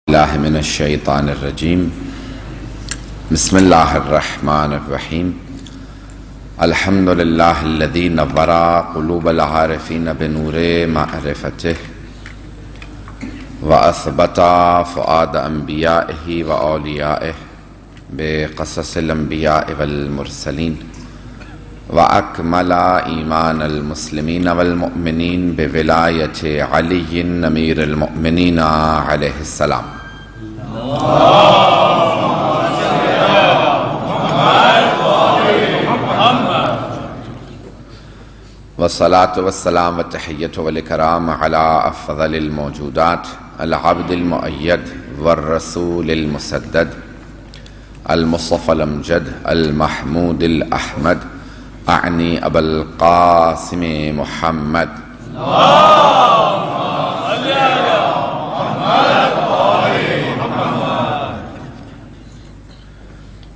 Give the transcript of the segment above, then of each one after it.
اللہ من الشیطان الرجیم بسم اللہ الرحمن الرحیم الحمد للہ الذی نور قلوب العارفین بنور معرفتہ واثبت فؤاد انبیائہ واولیائہ بقصص الانبیاء والمرسلین واکمل ایمان المسلمین والمؤمنین بولایۃ علی امیر المؤمنین علیہ السلام والصلاة والسلام والتحیۃ والاکرام علی افضل الموجودات العبد المؤید والرسول المسدد المصطفى الامجد المحمود الاحمد اعنی ابا القاسم محمد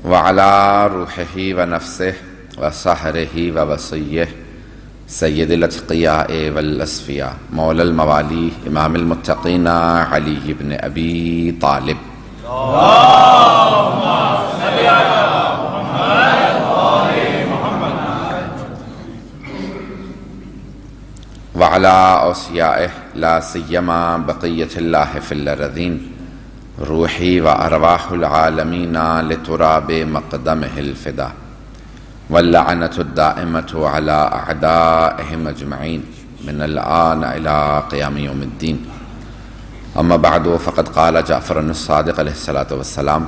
وعلى روحه ونفسه وسحره ووصيه سید الاتقیاء والاسفیاء مولا الموالی امام المتقین علی بن ابی طالب وعلى اوصیائه لا سیما بقیۃ اللہ فی الارضین روحی وارواح العالمین لتراب مقدمہ الفدا واللعنۃ الدائمۃ علی اعدائهم اجمعین من الآن الى قیام یوم الدین اما بعد فقد قال جعفر الصادق علیہ الصلاۃ والسلام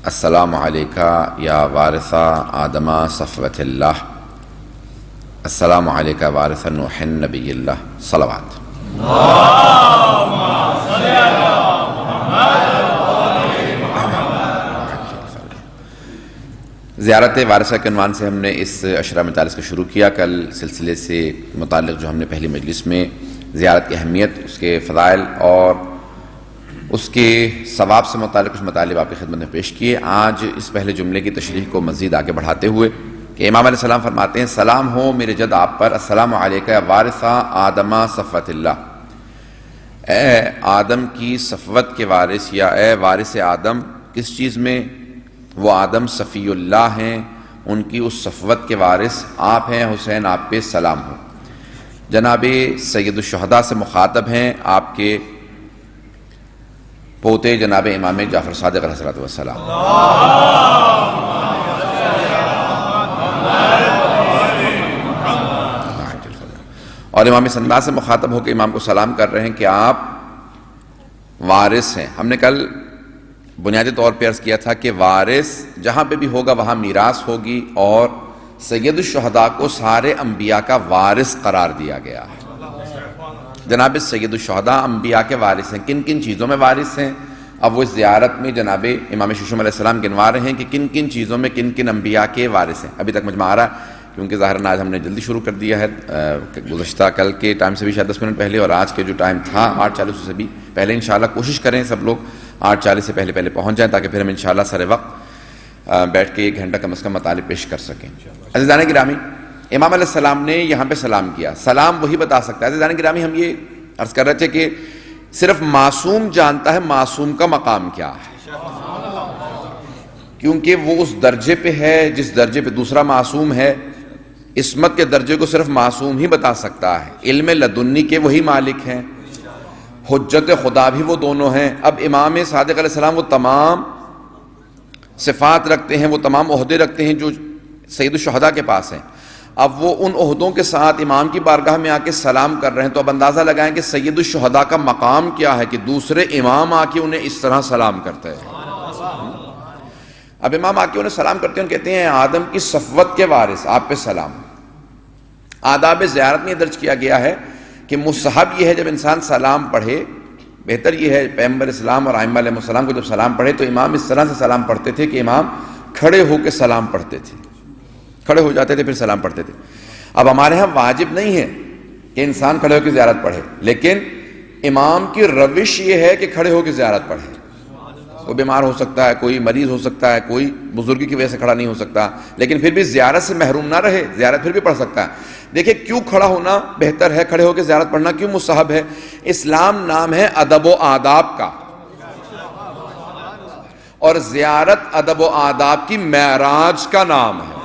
السلام علیکہ یا وارث آدم صفوۃ اللہ السلام علیکہ وارث نوح نبی اللہ صلوات زیارت وارثہ کے عنوان سے ہم نے اس عشرہ میں 43 کو شروع کیا۔ کل سلسلے سے متعلق جو ہم نے پہلی مجلس میں زیارت کی اہمیت، اس کے فضائل اور اس کے ثواب سے متعلق کچھ مطالب آپ کی خدمت میں پیش کیے۔ آج اس پہلے جملے کی تشریح کو مزید آگے بڑھاتے ہوئے کہ امام علیہ السلام فرماتے ہیں سلام ہو میرے جد آپ پر، السلام علیکہ وارث آدم صفوۃ اللہ، اے آدم کی صفوت کے وارث یا اے وارث آدم۔ کس چیز میں؟ وہ آدم صفی اللہ ہیں، ان کی اس صفوت کے وارث آپ ہیں، حسین آپ پہ سلام ہو۔ جناب سید الشہداء سے مخاطب ہیں آپ کے پوتے جناب امام جعفر صادق علیہ السلام۔ اور امام سنداس سے مخاطب ہو کے امام کو سلام کر رہے ہیں کہ آپ وارث ہیں۔ ہم نے کل بنیادی طور پہ عرض کیا تھا کہ وارث جہاں پہ بھی ہوگا وہاں میراث ہوگی، اور سید الشہداء کو سارے انبیاء کا وارث قرار دیا گیا ہے۔ جناب سید الشہداء انبیاء کے وارث ہیں۔ کن کن چیزوں میں وارث ہیں؟ اب وہ اس زیارت میں جناب امام ششم علیہ السلام گنوا رہے ہیں کہ کن کن چیزوں میں کن کن انبیاء کے وارث ہیں۔ ابھی تک مجمع آ رہا ہے کیونکہ ظاہراً آج ہم نے جلدی شروع کر دیا ہے، گزشتہ کل کے ٹائم سے بھی شاید 10 منٹ پہلے، اور آج کے جو ٹائم تھا 8:40 سے بھی پہلے انشاءاللہ کوشش کریں سب لوگ 8:40 سے پہلے پہنچ جائیں تاکہ پھر ہم انشاءاللہ سر وقت بیٹھ کے 1 گھنٹہ کم از کم مطالب پیش کر سکیں۔ عزیزان گرامی، امام علیہ السلام نے یہاں پہ سلام کیا۔ سلام وہی بتا سکتا ہے۔ عزیزان گرامی، ہم یہ عرض کر رہے تھے کہ صرف معصوم جانتا ہے معصوم کا مقام کیا ہے، کیونکہ وہ اس درجے پہ ہے جس درجے پہ دوسرا معصوم ہے۔ عصمت کے درجے کو صرف معصوم ہی بتا سکتا ہے۔ علم لدنی کے وہی مالک ہیں، حجت خدا بھی وہ دونوں ہیں۔ اب امام صادق علیہ السلام وہ تمام صفات رکھتے ہیں، وہ تمام عہدے رکھتے ہیں جو سید الشہداء کے پاس ہیں۔ اب وہ ان عہدوں کے ساتھ امام کی بارگاہ میں آ کے سلام کر رہے ہیں، تو اب اندازہ لگائیں کہ سید الشہداء کا مقام کیا ہے کہ دوسرے امام آ کے انہیں اس طرح سلام کرتے ہیں۔ اب امام آ کے انہیں سلام کرتے ہیں، کہتے ہیں آدم کی صفوت کے وارث آپ پہ سلام۔ آداب زیارت میں درج کیا گیا ہے کہ مستحب یہ ہے جب انسان سلام پڑھے، بہتر یہ ہے پیغمبر اسلام اور ائمہ علیہ السلام کو جب سلام پڑھے تو امام اس طرح سے سلام پڑھتے تھے کہ امام کھڑے ہو کے سلام پڑھتے تھے، کھڑے ہو جاتے تھے پھر سلام پڑھتے تھے۔ اب ہمارے ہاں واجب نہیں ہے کہ انسان کھڑے ہو کے زیارت پڑھے، لیکن امام کی روش یہ ہے کہ کھڑے ہو کے زیارت پڑھے۔ کوئی بیمار ہو سکتا ہے، کوئی مریض ہو سکتا ہے، کوئی بزرگی کی وجہ سے کھڑا نہیں ہو سکتا، لیکن پھر بھی زیارت سے محروم نہ رہے، زیارت پھر بھی پڑھ سکتا ہے۔ دیکھیں کیوں کھڑا ہونا بہتر ہے، کھڑے ہو کے زیارت پڑھنا کیوں مستحب ہے؟ اسلام نام ہے ادب و آداب کا، اور زیارت ادب و آداب کی معراج کا نام ہے۔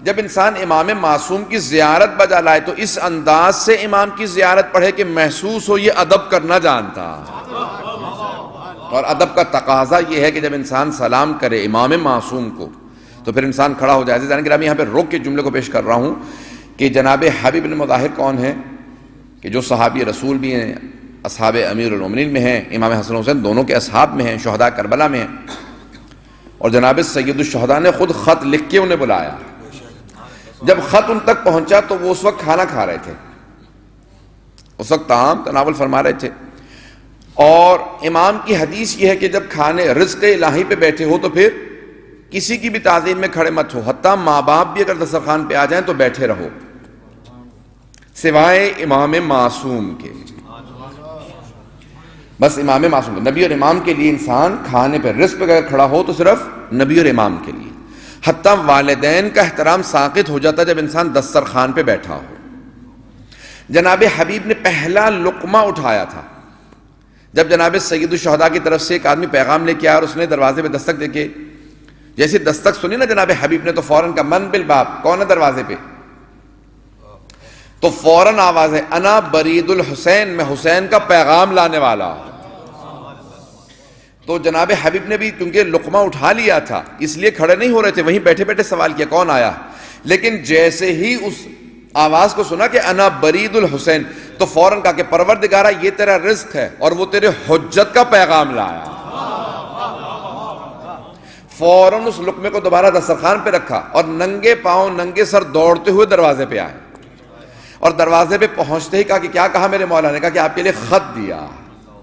جب انسان امام معصوم کی زیارت بجا لائے تو اس انداز سے امام کی زیارت پڑھے کہ محسوس ہو یہ ادب کرنا جانتا، اور ادب کا تقاضا یہ ہے کہ جب انسان سلام کرے امام معصوم کو تو پھر انسان کھڑا ہو جائے۔ عزیزان گرامی، یہاں پہ روک کے جملے کو پیش کر رہا ہوں کہ جناب حبیب بن مظاہر کون ہیں؟ کہ جو صحابی رسول بھی ہیں، اصحاب امیر المومنین میں ہیں، امام حسن حسین دونوں کے اصحاب میں ہیں، شہداء کربلا میں ہیں، اور جناب سید الشہداء نے خود خط لکھ کے انہیں بلایا۔ جب خط ان تک پہنچا تو وہ اس وقت کھانا کھا رہے تھے، اس وقت طعام تناول فرما رہے تھے، اور امام کی حدیث یہ ہے کہ جب کھانے رزق الہی پہ بیٹھے ہو تو پھر کسی کی بھی تعظیم میں کھڑے مت ہو، حتیٰ ماں باپ بھی اگر دسترخوان پہ آ جائیں تو بیٹھے رہو، سوائے امام معصوم کے۔ بس امام معصوم، نبی اور امام کے لیے انسان کھانے پہ رزق پہ اگر کھڑا ہو تو صرف نبی اور امام کے لیے۔ حتیٰ والدین کا احترام ساقط ہو جاتا جب انسان دسترخوان پہ بیٹھا ہو۔ جناب حبیب نے پہلا لقمہ اٹھایا تھا جب جناب سید الشہداء کی طرف سے ایک آدمی پیغام لے کے آیا، اور اس نے دروازے پہ دستک دے کے جیسی دستک سنی نا جناب حبیب نے تو فوراً کہا من بالباب، کون ہے دروازے پہ؟ تو فوراً آواز ہے انا برید الحسین، میں حسین کا پیغام لانے والا۔ تو جناب حبیب نے بھی کیونکہ لقمہ اٹھا لیا تھا اس لیے کھڑے نہیں ہو رہے تھے، وہیں بیٹھے بیٹھے سوال کیا کون آیا، لیکن جیسے ہی اس آواز کو سنا کہ انا برید الحسین تو فوراً کہا کہ پروردگارہ یہ تیرا رزق ہے اور وہ تیرے حجت کا پیغام لایا۔ فوراً اس لقمے کو دوبارہ دسترخوان پہ رکھا اور ننگے پاؤں ننگے سر دوڑتے ہوئے دروازے پہ آئے، اور دروازے پہ پہنچتے ہی کہا کہ کیا کہا میرے مولا نے؟ کہا کہ آپ کے لیے خط دیا۔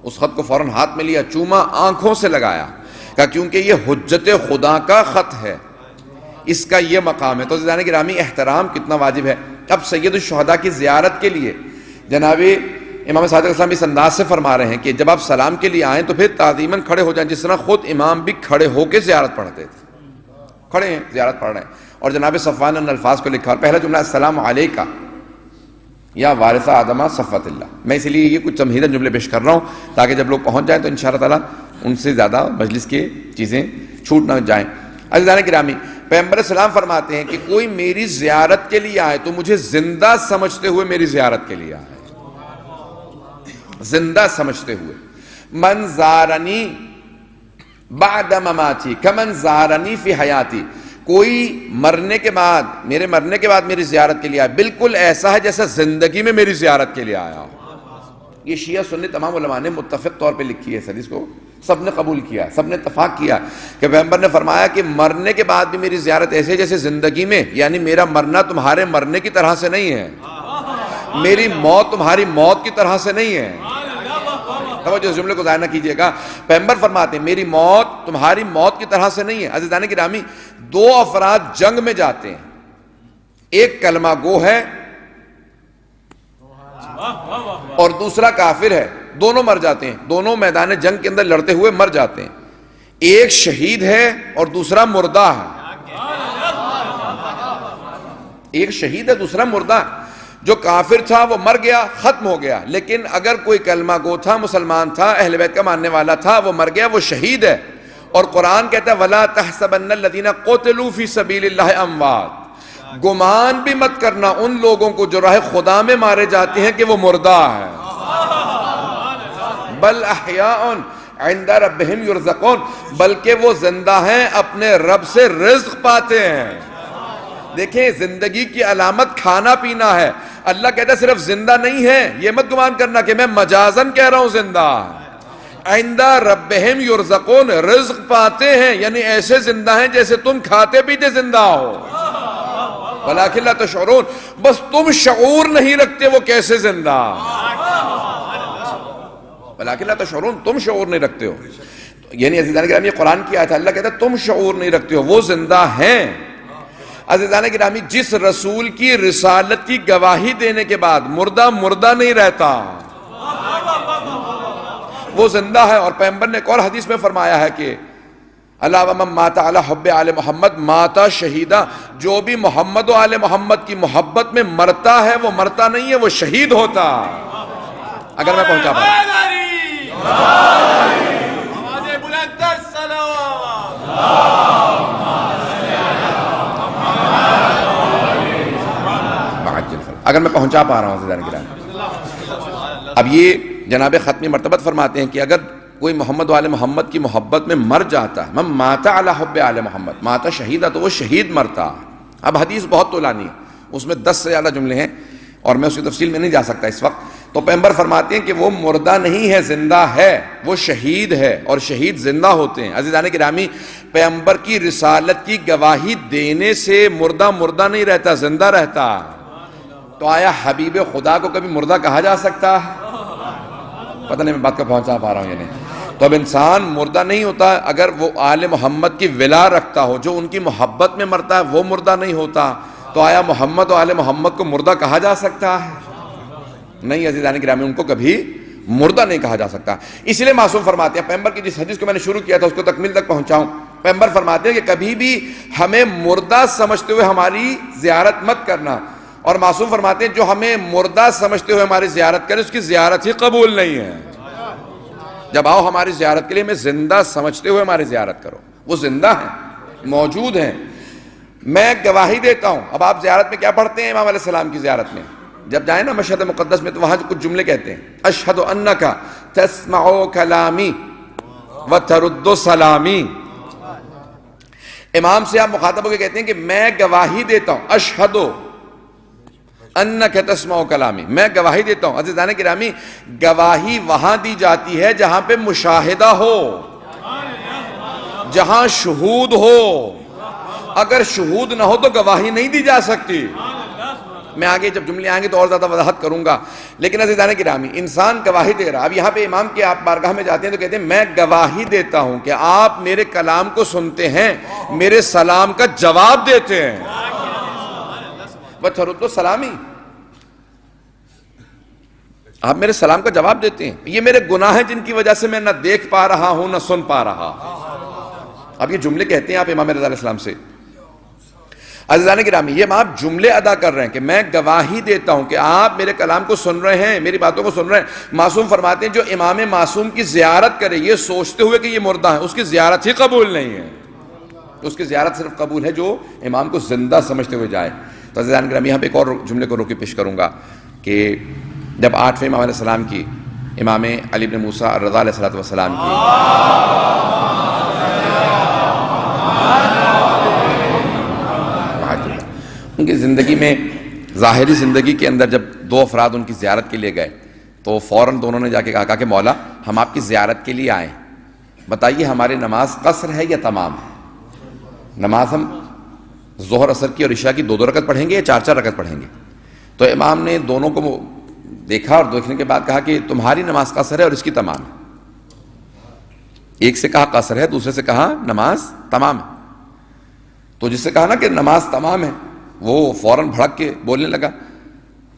اس خط کو فوراً ہاتھ میں لیا، چوما، آنکھوں سے لگایا، کہا کیونکہ یہ حجت خدا کا خط ہے، اس کا یہ مقام ہے۔ تو عزیزان گرامی، احترام کتنا واجب ہے۔ اب سید الشہداء کی زیارت کے لیے جناب امام صادق علیہ السلام اس انداز سے فرما رہے ہیں کہ جب آپ سلام کے لیے آئیں تو پھر تعظیماً کھڑے ہو جائیں، جس طرح خود امام بھی کھڑے ہو کے زیارت پڑھتے تھے۔ کھڑے ہیں، زیارت پڑھ رہے ہیں، اور جناب صفوان نے ان الفاظ کو لکھا، اور پہلا جملہ السلام علیکہ یا وارث آدمہ صفوت اللہ۔ میں اسی لیے یہ کچھ تمہیداً جملے پیش کر رہا ہوں تاکہ جب لوگ پہنچ جائیں تو انشاءاللہ تعالیٰ ان سے زیادہ مجلس کی چیزیں چھوٹ نہ جائیں۔ عزیزان گرامی، پیغمبر السلام فرماتے ہیں کہ کوئی میری زیارت کے لیے آئے تو مجھے زندہ سمجھتے ہوئے میری زیارت کے لیے آئے، زندہ سمجھتے ہوئے۔ من زارنی بعد مماتی کمن زارنی فی حیاتی، کوئی مرنے کے بعد، میرے مرنے کے بعد میری زیارت کے لیے آئے بالکل ایسا ہے جیسا زندگی میں میری زیارت کے لیے آیا ہو۔ یہ شیعہ سنی تمام علماء نے متفق طور پہ لکھی ہے اس حدیث کو، سب نے قبول کیا، سب نے اتفاق کیا کہ پیغمبر نے فرمایا کہ مرنے کے بعد بھی میری زیارت ایسے جیسے زندگی میں، یعنی میرا مرنا تمہارے مرنے کی طرح سے نہیں ہے، میری موت تمہاری موت کی طرح سے نہیں ہے۔ توجہ اس جملے کو ضائع نہ کیجیے گا۔ پیغمبر فرماتے ہیں میری موت تمہاری موت کی طرح سے نہیں ہے۔ عزیزان گرامی، دو افراد جنگ میں جاتے ہیں، ایک کلمہ گو ہے اور دوسرا کافر ہے، دونوں مر جاتے ہیں، دونوں میدان جنگ کے اندر لڑتے ہوئے مر جاتے ہیں۔ ایک شہید ہے اور دوسرا مردہ ہے، ایک شہید ہے دوسرا مردہ ہے۔ جو کافر تھا وہ مر گیا، ختم ہو گیا، لیکن اگر کوئی کلمہ گو تھا، مسلمان تھا، اہل بیت کا ماننے والا تھا، وہ مر گیا، وہ شہید ہے۔ اور قرآن کہتا ہے وَلَا تَحْسَبَنَّ الَّذِينَ قُتِلُوا فِي سَبِيلِ اللَّهِ أَمْوَاتٌ، گمان بھی مت کرنا ان لوگوں کو جو راہ خدا میں مارے جاتے ہیں کہ وہ مردہ ہے، بل احیاء عند ربہم یرزقون، بلکہ وہ زندہ ہیں، اپنے رب سے رزق پاتے ہیں۔ دیکھیں، زندگی کی علامت کھانا پینا ہے۔ اللہ کہتا ہے صرف زندہ نہیں ہے، یہ مت گمان کرنا کہ میں مجازن کہہ رہا ہوں زندہ، عند ربہم یرزقون، رزق پاتے ہیں، یعنی ایسے زندہ ہیں جیسے تم کھاتے پیتے زندہ ہو، ولیکن لا تشعرون، بس تم شعور نہیں رکھتے وہ کیسے زندہ، ولیکن لا تشعرون، تم شعور نہیں رکھتے ہو۔ یعنی عزیزان گرامی، یہ قرآن کی آیت ہے، اللہ کہتا ہے تم شعور نہیں رکھتے ہو، وہ زندہ ہیں۔ عزیزان گرامی، جس رسول کی رسالت کی گواہی دینے کے بعد مردہ مردہ نہیں رہتا، وہ زندہ ہے۔ اور پیغمبر نے ایک اور حدیث میں فرمایا ہے کہ اللہ ومن مات علی حب آل محمد ماتا شہیدہ، جو بھی محمد و آل محمد کی محبت میں مرتا ہے وہ مرتا نہیں ہے، وہ شہید ہوتا۔ اگر میں پہنچا پا رہا ہوں عزیزان کرام۔ اب یہ جناب ختمی مرتبت فرماتے ہیں کہ اگر کوئی محمد و آل محمد کی محبت میں مر جاتا ہے، من مات علی حب آل محمد ماتا شہیدہ، تو وہ شہید مرتا۔ اب حدیث بہت طولانی ہے، اس میں 10 سے زیادہ جملے ہیں اور میں اس کی تفصیل میں نہیں جا سکتا اس وقت۔ تو پیغمبر فرماتے ہیں کہ وہ مردہ نہیں ہے، زندہ ہے، وہ شہید ہے، اور شہید زندہ ہوتے ہیں۔ عزیزان گرامی، پیغمبر کی رسالت کی گواہی دینے سے مردہ مردہ نہیں رہتا، زندہ رہتا۔ تو آیا حبیب خدا کو کبھی مردہ کہا جا سکتا ہے؟ پتہ نہیں میں بات کو پہنچا پا رہا ہوں یا نہیں۔ تو اب انسان مردہ نہیں ہوتا اگر وہ آل محمد کی ولا رکھتا ہو، جو ان کی محبت میں مرتا ہے وہ مردہ نہیں ہوتا۔ تو آیا محمد و آل محمد کو مردہ کہا جا سکتا ہے؟ نہیں عزیزان گرامی، ان کو کبھی مردہ نہیں کہا جا سکتا۔ اس لیے معصوم فرماتے ہیں، پیغمبر کی جس حدیث کو میں نے شروع کیا تھا اس کو تکمیل تک پہنچاؤں، پیغمبر فرماتے ہیں کہ کبھی بھی ہمیں مردہ سمجھتے ہوئے ہماری زیارت مت کرنا، اور معصوم فرماتے ہیں جو ہمیں مردہ سمجھتے ہوئے ہماری زیارت کرے اس کی زیارت ہی قبول نہیں ہے۔ جب آؤ ہماری زیارت کے لیے ہمیں زندہ سمجھتے ہوئے ہماری زیارت کرو، وہ زندہ ہیں، موجود ہیں۔ میں گواہی دیتا ہوں، اب آپ زیارت میں کیا پڑھتے ہیں؟ امام علیہ السلام کی زیارت میں جب جائیں نا مشہد مقدس میں، تو وہاں کچھ جملے کہتے ہیں، اشہد انک تسمع کلامی وترد سلامی۔ امام سے آپ مخاطب ہو کے کہتے ہیں کہ میں گواہی دیتا ہوں، اشہد انک تسمع کلامی، میں گواہی دیتا ہوں۔ عزیزان گرامی، گواہی وہاں دی جاتی ہے جہاں پہ مشاہدہ ہو، جہاں شہود ہو۔ اگر شہود نہ ہو تو گواہی نہیں دی جا سکتی۔ میں آگے جب جملے آئیں گے تو اور زیادہ وضاحت کروں گا، لیکن عزیزان گرامی انسان گواہی دے رہا۔ اب یہاں پہ امام کے آپ بارگاہ میں جاتے ہیں تو کہتے ہیں میں گواہی دیتا ہوں کہ آپ میرے کلام کو سنتے ہیں، میرے سلام کا جواب دیتے ہیں۔ وَتَرُدُّ سلامی، آپ میرے سلام کا جواب دیتے ہیں۔ یہ میرے گناہ ہیں جن کی وجہ سے میں نہ دیکھ پا رہا ہوں نہ سن پا رہا۔ اب یہ جملے کہتے ہیں آپ امام رضا علیہ السلام سے۔ عزیزان گرامی، یہ آپ جملے ادا کر رہے ہیں کہ میں گواہی دیتا ہوں کہ آپ میرے کلام کو سن رہے ہیں، میری باتوں کو سن رہے ہیں۔ معصوم فرماتے ہیں جو امام معصوم کی زیارت کرے یہ سوچتے ہوئے کہ یہ مردہ ہے، اس کی زیارت ہی قبول نہیں ہے۔ اس کی زیارت صرف قبول ہے جو امام کو زندہ سمجھتے ہوئے جائے۔ تو عزیزان گرامی، یہاں پہ ایک اور جملے کو روک کے پیش کروں گا کہ جب 8ویں امام علیہ السلام کی، امام علی بن موسیٰ الرضا علیہ السلام کی ان کی زندگی میں، ظاہری زندگی کے اندر جب 2 افراد ان کی زیارت کے لیے گئے تو فوراً دونوں نے جا کے کہا کہ مولا ہم آپ کی زیارت کے لیے آئے، بتائیے ہماری نماز قصر ہے یا تمام ہے؟ نماز ہم ظہر عصر کی اور عشاء کی 2 رکعت پڑھیں گے یا 4 رکعت پڑھیں گے؟ تو امام نے دونوں کو دیکھا اور دیکھنے کے بعد کہا کہ تمہاری نماز قصر ہے اور اس کی تمام ہے۔ ایک سے کہا قصر ہے، دوسرے سے کہا نماز تمام ہے۔ تو جس سے کہا نا کہ نماز تمام ہے وہ فوراً بھڑک کے بولنے لگا،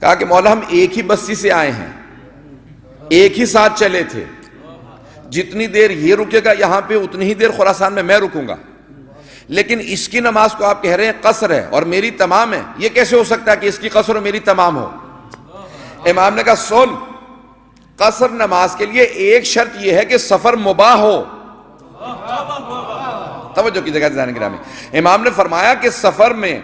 کہا کہ مولا ہم ایک ہی بستی سے آئے ہیں، ایک ہی ساتھ چلے تھے، جتنی دیر یہ رکے گا یہاں پہ اتنی ہی دیر خراسان میں رکوں گا، لیکن اس کی نماز کو آپ کہہ رہے ہیں قصر ہے اور میری تمام ہے، یہ کیسے ہو سکتا ہے کہ اس کی قصر اور میری تمام ہو؟ امام نے کہا سن، قصر نماز کے لیے ایک شرط یہ ہے کہ سفر مباح ہو۔ توجہ کی جگہ عزیزان گرامی، امام نے فرمایا کہ سفر میں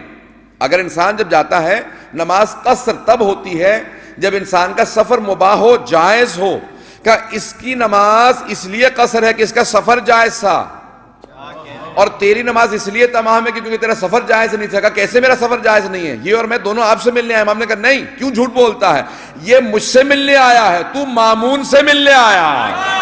اگر انسان جب جاتا ہے نماز قصر تب ہوتی ہے جب انسان کا سفر مباح ہو، جائز ہو۔ کہ اس کی نماز اس لیے قصر ہے کہ اس کا سفر جائز تھا، اور تیری نماز اس لیے تمام ہے کیونکہ تیرا سفر جائز نہیں تھا۔ کہ کیسے میرا سفر جائز نہیں ہے؟ یہ اور میں دونوں آپ سے ملنے آئے۔ امام نے کہا نہیں، کیوں جھوٹ بولتا ہے؟ یہ مجھ سے ملنے آیا ہے، تو مامون سے ملنے آیا ہے۔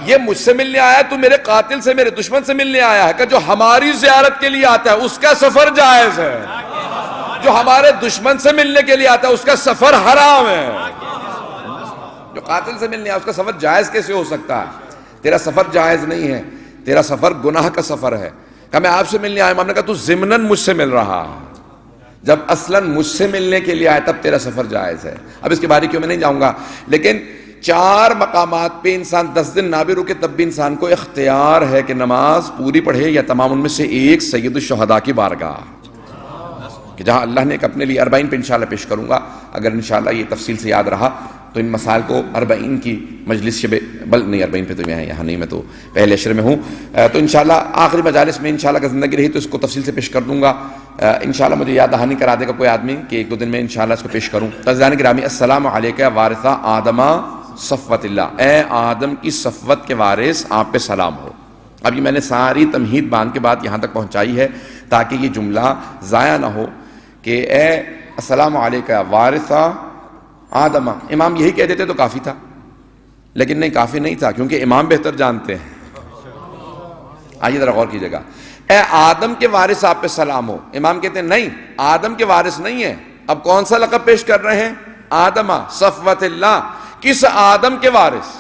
یہ مجھ سے ملنے آیا ہے، تو میرے قاتل سے، میرے دشمن سے ملنے آیا ہے۔ کہ جو ہماری زیارت کے لیے آتا ہے اس کا سفر جائز ہے، جو ہمارے دشمن سے ملنے کے لیے آتا ہے اس کا سفر حرام ہے۔ جو قاتل سے ملنے آیا اس کا سفر جائز کیسے ہو سکتا ہے؟ تیرا سفر جائز نہیں ہے، تیرا سفر گناہ کا سفر ہے۔ کہ میں آپ سے ملنے آیا، امام نے کہا تو ضمناً مجھ سے مل رہا، جب اصلاً مجھ سے ملنے کے لیے آیا تب تیرا سفر جائز ہے۔ اب اس کے باریکیوں میں نہیں جاؤں گا، لیکن 4 مقامات پہ انسان 10 دن نہ بھی رکے تب بھی انسان کو اختیار ہے کہ نماز پوری پڑھے یا تمام ان میں سے ایک سید الشہداء کی بارگاہ، کہ جہاں اللہ نے ایک اپنے لیے 40 پہ انشاءاللہ پیش کروں گا، اگر انشاءاللہ یہ تفصیل سے یاد رہا تو ان مسائل کو 40 کی مجلس شب بل نہیں 40 پہ تو یہاں نہیں، میں تو پہلے عشرے میں ہوں، تو انشاءاللہ آخری مجالس میں انشاءاللہ اگر زندگی رہی تو اس کو تفصیل سے پیش کر دوں گا، انشاءاللہ مجھے یاد دہانی کرا دے گا کوئی آدمی کہ 1-2 دن میں انشاءاللہ اس کو پیش کروں۔ عزیزان گرامی، السلام علیکہ وارثہ آدم صفوت اللہ، اے آدم کی صفوت کے وارث آپ پہ سلام ہو۔ اب یہ میں نے ساری تمہید باندھ کے بعد یہاں تک پہنچائی ہے تاکہ یہ جملہ ضائع نہ ہو کہ اے السلام علیکہ وارثہ آدم، امام یہی کہہ دیتے تو کافی تھا، لیکن نہیں، کافی نہیں تھا، کیونکہ امام بہتر جانتے ہیں۔ آئیے ذرا غور کیجیے گا، اے آدم کے وارث آپ پہ سلام ہو، امام کہتے ہیں نہیں، آدم کے وارث نہیں ہے، اب کون سا لقب پیش کر رہے ہیں؟ آدم صفوت اللہ، کس آدم کے وارث؟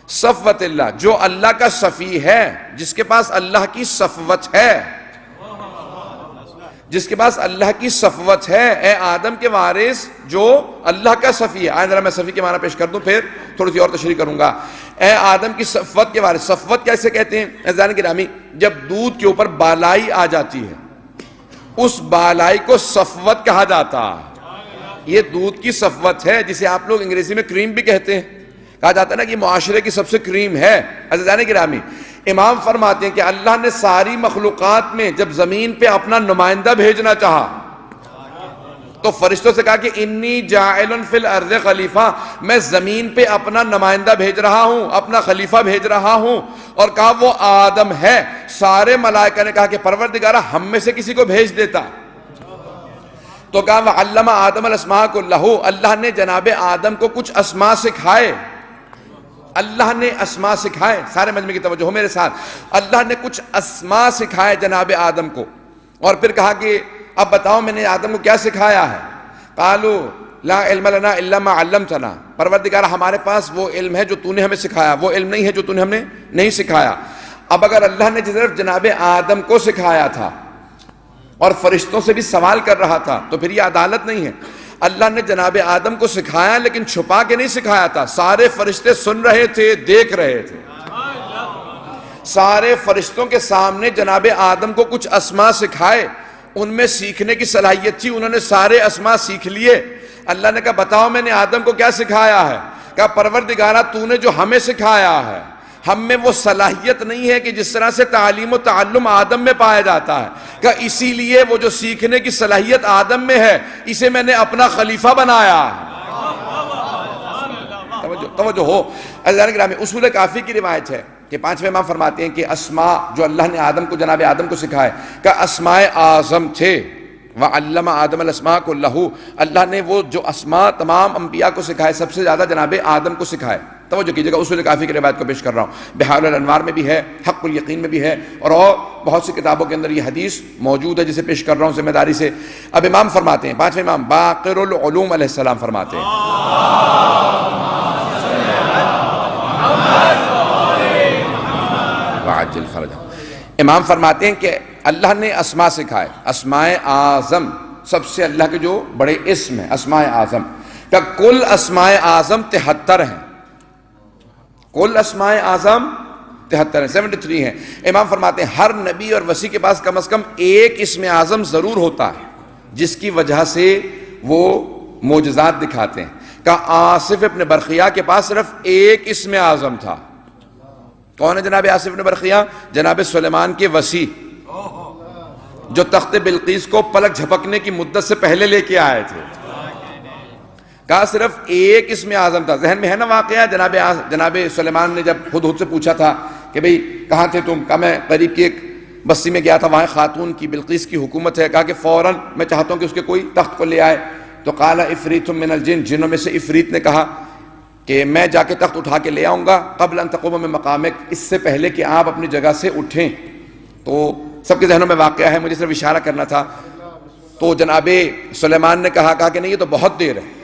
صفوت اللہ، جو اللہ کا صفی ہے، جس کے پاس اللہ کی صفوت ہے، جس کے پاس اللہ کی صفوت ہے، اے آدم کے وارث جو اللہ کا صفی ہے۔ آئیں ذرا میں صفی کے معنی پیش کر دوں، پھر تھوڑی سی اور تشریح کروں گا۔ اے آدم کی صفوت کے وارث، صفوت کیسے کہتے ہیں عزیزان گرامی؟ جب دودھ کے اوپر بالائی آ جاتی ہے، اس بالائی کو صفوت کہا جاتا ہے۔ یہ دودھ کی صفوت ہے، جسے آپ لوگ انگریزی میں کریم بھی کہتے ہیں، کہا جاتا ہے نا کہ معاشرے کی سب سے کریم ہے۔ عزیزان گرامی، امام فرماتے ہیں کہ اللہ نے ساری مخلوقات میں جب زمین پہ اپنا نمائندہ بھیجنا چاہا تو فرشتوں سے کہا کہ انی جاعل فی الارض خلیفہ، میں زمین پہ اپنا نمائندہ بھیج رہا ہوں، اپنا خلیفہ بھیج رہا ہوں، اور کہا وہ آدم ہے۔ سارے ملائکہ نے کہا کہ پروردگارہ ہم میں سے کسی کو بھیج دیتا، تو کہا وَعَلَّمَ آدَمَ الْأَسْمَاءَ كُلَّهُ، اللہ نے جناب آدم کو کچھ اسماء سکھائے، اللہ نے اسماء سکھائے۔ سارے مجمع کی توجہ ہو میرے ساتھ، اللہ نے کچھ اسماء سکھائے جناب آدم کو، اور پھر کہا کہ اب بتاؤ میں نے آدم کو کیا سکھایا ہے؟ قالوا لا علم لنا الا ما علمتنا، پروردگار ہمارے پاس وہ علم ہے جو تو نے ہمیں سکھایا، وہ علم نہیں ہے جو تو نے ہمیں نہیں سکھایا۔ اب اگر اللہ نے صرف جناب آدم کو سکھایا تھا اور فرشتوں سے بھی سوال کر رہا تھا تو پھر یہ عدالت نہیں ہے۔ اللہ نے جناب آدم کو سکھایا لیکن چھپا کے نہیں سکھایا تھا، سارے فرشتے سن رہے تھے، دیکھ رہے تھے، سارے فرشتوں کے سامنے جناب آدم کو کچھ اسماء سکھائے، ان میں سیکھنے کی صلاحیت تھی، انہوں نے سارے اسماء سیکھ لیے۔ اللہ نے کہا بتاؤ میں نے آدم کو کیا سکھایا ہے؟ کہا پروردگارہ تو نے جو ہمیں سکھایا ہے، ہم میں وہ صلاحیت نہیں ہے کہ جس طرح سے تعلیم و تعلم آدم میں پایا جاتا ہے، کہ اسی لیے وہ جو سیکھنے کی صلاحیت آدم میں ہے اسے میں نے اپنا خلیفہ بنایا ہے۔ توجہ ہو عزیزان گرامی، اصول کافی کی روایت ہے کہ 5ویں امام فرماتے ہیں کہ اسماء جو اللہ نے آدم کو جناب آدم کو سکھائے کہ اسماء اعظم تھے، وَعَلَّمَ آدَمَ الْأَسْمَاءَ كُلَّهُ، اللہ نے وہ جو اسماء تمام انبیاء کو سکھائے سب سے زیادہ جناب آدم کو سکھائے۔ توجہ کیجئے گا، اصول کافی کی روایت کو پیش کر رہا ہوں، بحار الانوار میں بھی ہے، حق الیقین میں بھی ہے، اور بہت سی کتابوں کے اندر یہ حدیث موجود ہے جسے پیش کر رہا ہوں ذمہ داری سے۔ اب امام فرماتے ہیں 5ویں امام باقر العلوم علیہ السلام فرماتے ہیں، وعجل فرجہ، امام فرماتے ہیں کہ اللہ نے اسماء سکھائے، اسماء اعظم، سب سے اللہ کے جو بڑے اسم ہیں اسماء اعظم، کہ کل اسماء اعظم 73 ہیں، کل اسماء اعظم 73 ہیں، 73 ہیں۔ امام فرماتے ہیں ہر نبی اور وصی کے پاس کم از کم ایک اسم اعظم ضرور ہوتا ہے جس کی وجہ سے وہ معجزات دکھاتے ہیں۔ کہ آصف ابن برقیہ کے پاس صرف ایک اسم اعظم تھا، کون ہے جناب آصف ابن برقیہ؟ جناب سلیمان کے وصی، جو تخت بلقیس کو پلک جھپکنے کی مدت سے پہلے لے کے آئے تھے، کہا صرف ایک اسم اعظم تھا۔ ذہن میں ہے نا واقعہ جناب سلیمان نے جب ہدہد سے پوچھا تھا کہ بھئی کہاں تھے تم؟ کہا میں قریب کی ایک بستی میں گیا تھا، وہاں خاتون کی بلقیس کی حکومت ہے، کہا کہ فوراً میں چاہتا ہوں کہ اس کے کوئی تخت کو لے آئے، تو قال افریت من الجن، جنوں میں سے افریت نے کہا کہ میں جا کے تخت اٹھا کے لے آؤں گا، قبل ان تقوم من مقامک، اس سے پہلے کہ آپ اپنی جگہ سے اٹھیں۔ تو سب کے ذہنوں میں واقعہ ہے، مجھے صرف اشارہ کرنا تھا۔ تو جناب سلیمان نے کہا کہ نہیں یہ تو بہت دیر ہے،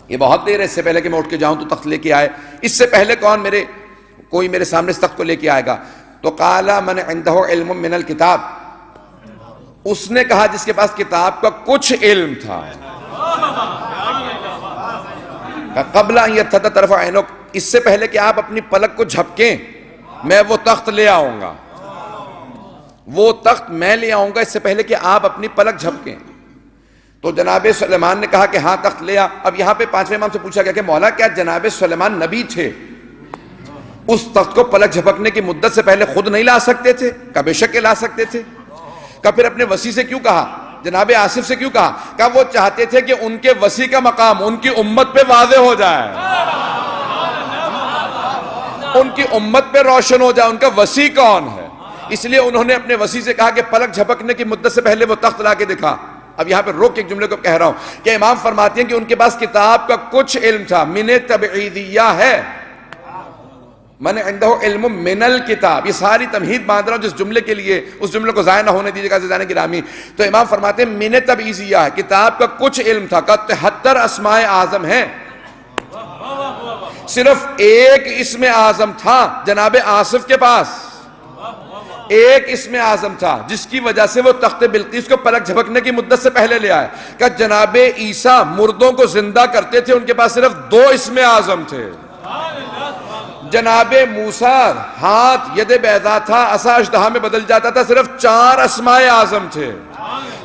یہ بہت دیر ہے، اس سے پہلے کہ میں اٹھ کے جاؤں تو تخت لے کے آئے، اس سے پہلے کوئی میرے سامنے اس تخت کو لے کے آئے گا؟ تو قال من عنده علم من الکتاب، اس نے کہا جس کے پاس کتاب کا کچھ علم تھا۔ قبل ان یرتد طرف عینک، اس سے پہلے کہ آپ اپنی پلک کو جھپکیں میں وہ تخت لے آؤں گا، وہ تخت میں لے آؤں گا اس سے پہلے کہ آپ اپنی پلک جھپکیں۔ تو جناب سلیمان نے کہا کہ ہاں تخت لے آ۔ اب یہاں پہ پانچویں امام سے پوچھا گیا کہ مولا کیا جناب سلیمان نبی تھے، اس تخت کو پلک جھپکنے کی مدت سے پہلے خود نہیں لا سکتے تھے؟ کہا بے شک لا سکتے تھے۔ کہا پھر اپنے وصی سے کیوں کہا، جناب آصف سے کیوں کہا؟ کہا وہ چاہتے تھے کہ ان کے وصی کا مقام ان کی امت پہ واضح ہو جائے، ان کی امت پہ روشن ہو جائے ان کا وصی کون ہے، اس لیے انہوں نے اپنے وصی سے کہا کہ پلک جھپکنے کی مدت سے پہلے وہ تخت لا کے دکھا۔ اب یہاں پہ روک کے ایک جملے کو کہہ رہا ہوں کہ امام فرماتے ہیں کہ ان کے پاس کتاب کا کچھ علم تھا، من تبعیدیہ ہے، من عندہ علم من الکتاب، یہ ساری تمہید باندھ رہا ہوں جس جملے کے لیے، اس جملے کو ضائع نہ ہونے دیجیے گا عزیزان گرامی۔ تو امام فرماتے ہیں من تبعیدیہ ہے، کتاب کا کچھ علم تھا، کہ 73 اسماء اعظم ہیں، صرف ایک اسم اعظم تھا جناب آصف کے پاس، ایک اسم اعظم تھا جس کی وجہ سے وہ تخت بلقیس کو پلک جھپکنے کی مدت سے پہلے لے آئے۔ کہ جناب عیسیٰ مردوں کو زندہ کرتے تھے، ان کے پاس صرف 2 اسم اعظم تھے۔ جناب موسیٰ ہاتھ ید بیضا تھا، عصا اژدہا میں بدل جاتا تھا، صرف 4 اسماء اعظم تھے۔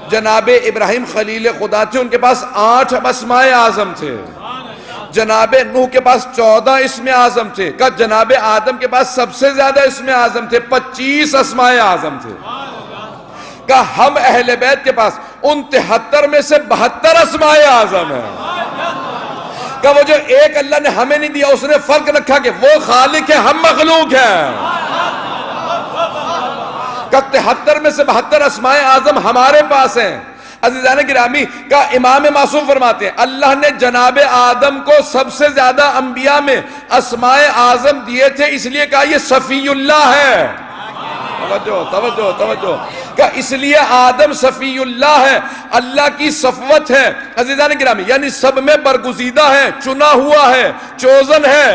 جناب ابراہیم خلیل خدا تھے، ان کے پاس 8 اسماء اعظم تھے۔ جناب نوح کے پاس 14 اسم اعظم تھے۔ کہ جناب آدم کے پاس سب سے زیادہ اسم اعظم تھے، 25 اسماء اعظم تھے۔ کہ ہم اہل بیت کے پاس ان 73 میں سے 72 اسماء اعظم ہیں۔ کہ وہ جو ایک اللہ نے ہمیں نہیں دیا، اس نے فرق رکھا کہ وہ خالق ہے، ہم مخلوق ہیں۔ کہ 73 میں سے 72 اسماء اعظم ہمارے پاس ہیں۔ عزیزان گرامی، کا امام معصوم فرماتے ہیں اللہ نے جناب آدم کو سب سے زیادہ انبیاء میں اسماء اعظم دیے تھے، اس لیے کہا یہ صفی اللہ ہے۔ توجہ توجہ توجہ، کہ اس لیے آدم صفی اللہ ہے، اللہ کی صفوت ہے۔ عزیزان گرامی، یعنی سب میں برگزیدہ ہے، چنا ہوا ہے، چوزن ہے،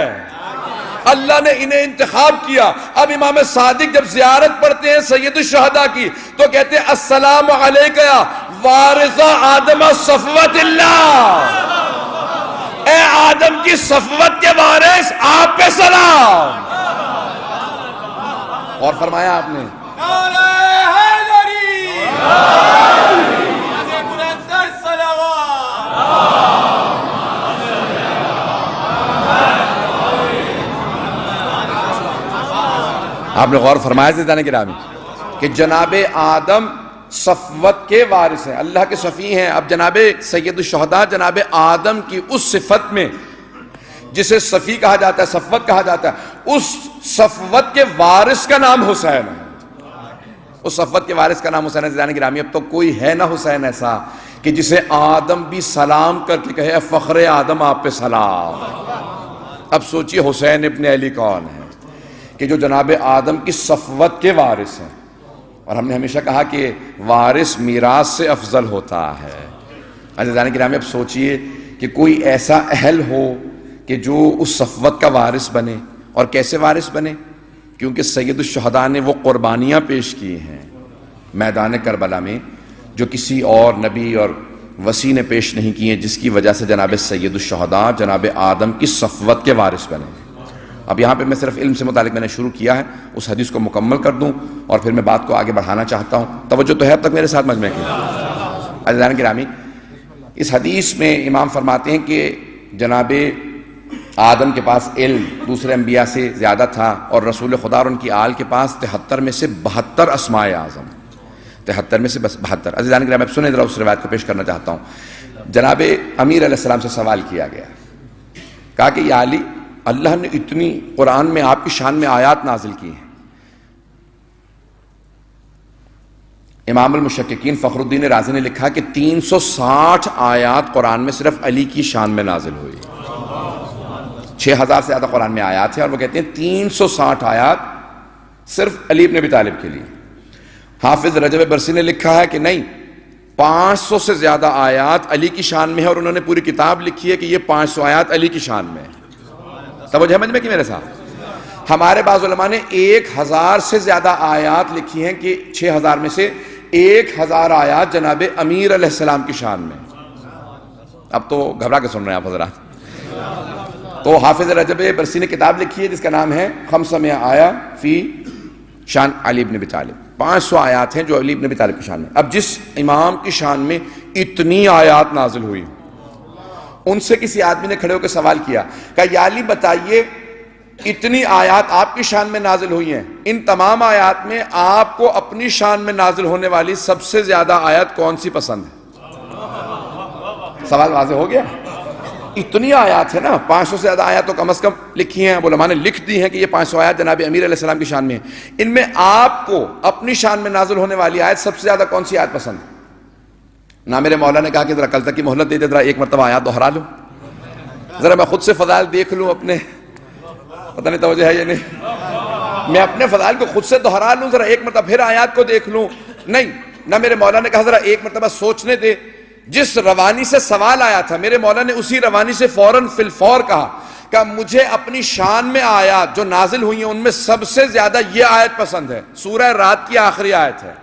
اللہ نے انہیں انتخاب کیا۔ اب امام صادق جب زیارت پڑھتے ہیں سید الشہداء کی تو کہتے ہیں السلام علیکہ یا وارث آدم صفوت اللہ، اے آدم کی صفوت کے وارث آپ پہ سلام۔ اور فرمایا آپ نے آپ نے غور فرمایا عزیزان گرامی کہ جناب آدم صفوت کے وارث ہیں، اللہ کے صفی ہیں۔ اب جناب سید الشہداء جناب آدم کی اس صفت میں جسے صفی کہا جاتا ہے، صفوت کہا جاتا ہے، اس صفوت کے وارث کا نام حسین ہے، اس صفوت کے وارث کا نام حسین ہے۔ عزیزان گرامی، اب تو کوئی ہے نہ حسین ایسا کہ جسے آدم بھی سلام کر کے کہے فخر آدم آپ پہ سلام۔ اب سوچئے حسین ابن علی کون ہے کہ جو جناب آدم کی صفوت کے وارث ہیں، اور ہم نے ہمیشہ کہا کہ وارث میراث سے افضل ہوتا ہے۔ عزیزان گرامی، اب سوچئے کہ کوئی ایسا اہل ہو کہ جو اس صفوت کا وارث بنے، اور کیسے وارث بنے؟ کیونکہ سید الشہداء نے وہ قربانیاں پیش کی ہیں میدان کربلا میں جو کسی اور نبی اور وصی نے پیش نہیں کی ہیں، جس کی وجہ سے جناب سید الشہداء جناب آدم کی صفوت کے وارث بنے۔ اب یہاں پہ میں صرف علم سے متعلق میں نے شروع کیا ہے، اس حدیث کو مکمل کر دوں اور پھر میں بات کو آگے بڑھانا چاہتا ہوں۔ توجہ تو ہے اب تک میرے ساتھ مجمع کی؟ عزیزان گرامی، اس حدیث میں امام فرماتے ہیں کہ جناب آدم کے پاس علم دوسرے انبیاء سے زیادہ تھا، اور رسول خدا اور ان کی آل کے پاس 73 میں سے 72 اسماء اعظم، 73 میں سے 72۔ عزیزان گرامی، اب سنیں ذرا اس روایت کو پیش کرنا چاہتا ہوں۔ جناب امیر علیہ السلام سے سوال کیا گیا، کہا کہ یا علی، اللہ نے اتنی قرآن میں آپ کی شان میں آیات نازل کی ہیں۔ امام المشککین فخر الدین رازی نے لکھا کہ 360 آیات قرآن میں صرف علی کی شان میں نازل ہوئی، 6000 سے زیادہ قرآن میں آیات ہیں، اور وہ کہتے ہیں 360 آیات صرف علی بن ابی طالب کے لیے۔ حافظ رجب برسی نے لکھا ہے کہ نہیں، 500 سے زیادہ آیات علی کی شان میں ہے، اور انہوں نے پوری کتاب لکھی ہے کہ یہ 500 آیات علی کی شان میں ہے۔ توجہ سمجھ میں کہ میرے ساتھ؟ ہمارے بعض علماء نے 1000 سے زیادہ آیات لکھی ہیں کہ 6000 میں سے 1000 آیات جناب امیر علیہ السلام کی شان میں۔ اب تو گھبرا کے سن رہے ہیں آپ حضرات، تو حافظ رجب برسی نے کتاب لکھی ہے جس کا نام ہے 500 آیا فی شان علی بن ابی طالب. 500 آیات ہیں جو علی بن ابی طالب کی شان میں. اب جس امام کی شان میں اتنی آیات نازل ہوئی، ان سے کسی آدمی نے کھڑے ہو کے سوال کیا کہ یا علی بتائیے اتنی آیات آپ کی شان میں نازل ہوئی ہیں، ان تمام آیات میں آپ کو اپنی شان میں نازل ہونے والی سب سے زیادہ آیت کون سی پسند ہے؟ سوال واضح ہو گیا. اتنی آیات ہے نا، 500 سے زیادہ آیات تو کم از کم لکھی ہیں، علماء نے لکھ دی ہیں کہ یہ 500 آیات جناب امیر علیہ السلام کی شان میں ہیں. ان میں آپ کو اپنی شان میں نازل ہونے والی آیت سب سے زیادہ کون سی آیت پسند ہے؟ نہ میرے مولا نے کہا کہ ذرا کل تک کی مہلت دے دے، ذرا ایک مرتبہ آیات دہرا لوں، ذرا میں خود سے فضائل دیکھ لوں اپنے، پتہ نہیں توجہ ہے یا نہیں، میں اپنے فضائل کو خود سے دہرا لوں، ذرا ایک مرتبہ پھر آیات کو دیکھ لوں. نہیں، نہ میرے مولا نے کہا ذرا ایک مرتبہ سوچنے دے. جس روانی سے سوال آیا تھا میرے مولا نے اسی روانی سے فوراً فی الفور کہا کہ مجھے اپنی شان میں آیات جو نازل ہوئی ہیں ان میں سب سے زیادہ یہ آیت پسند ہے. سورہ رات کی آخری آیت ہے،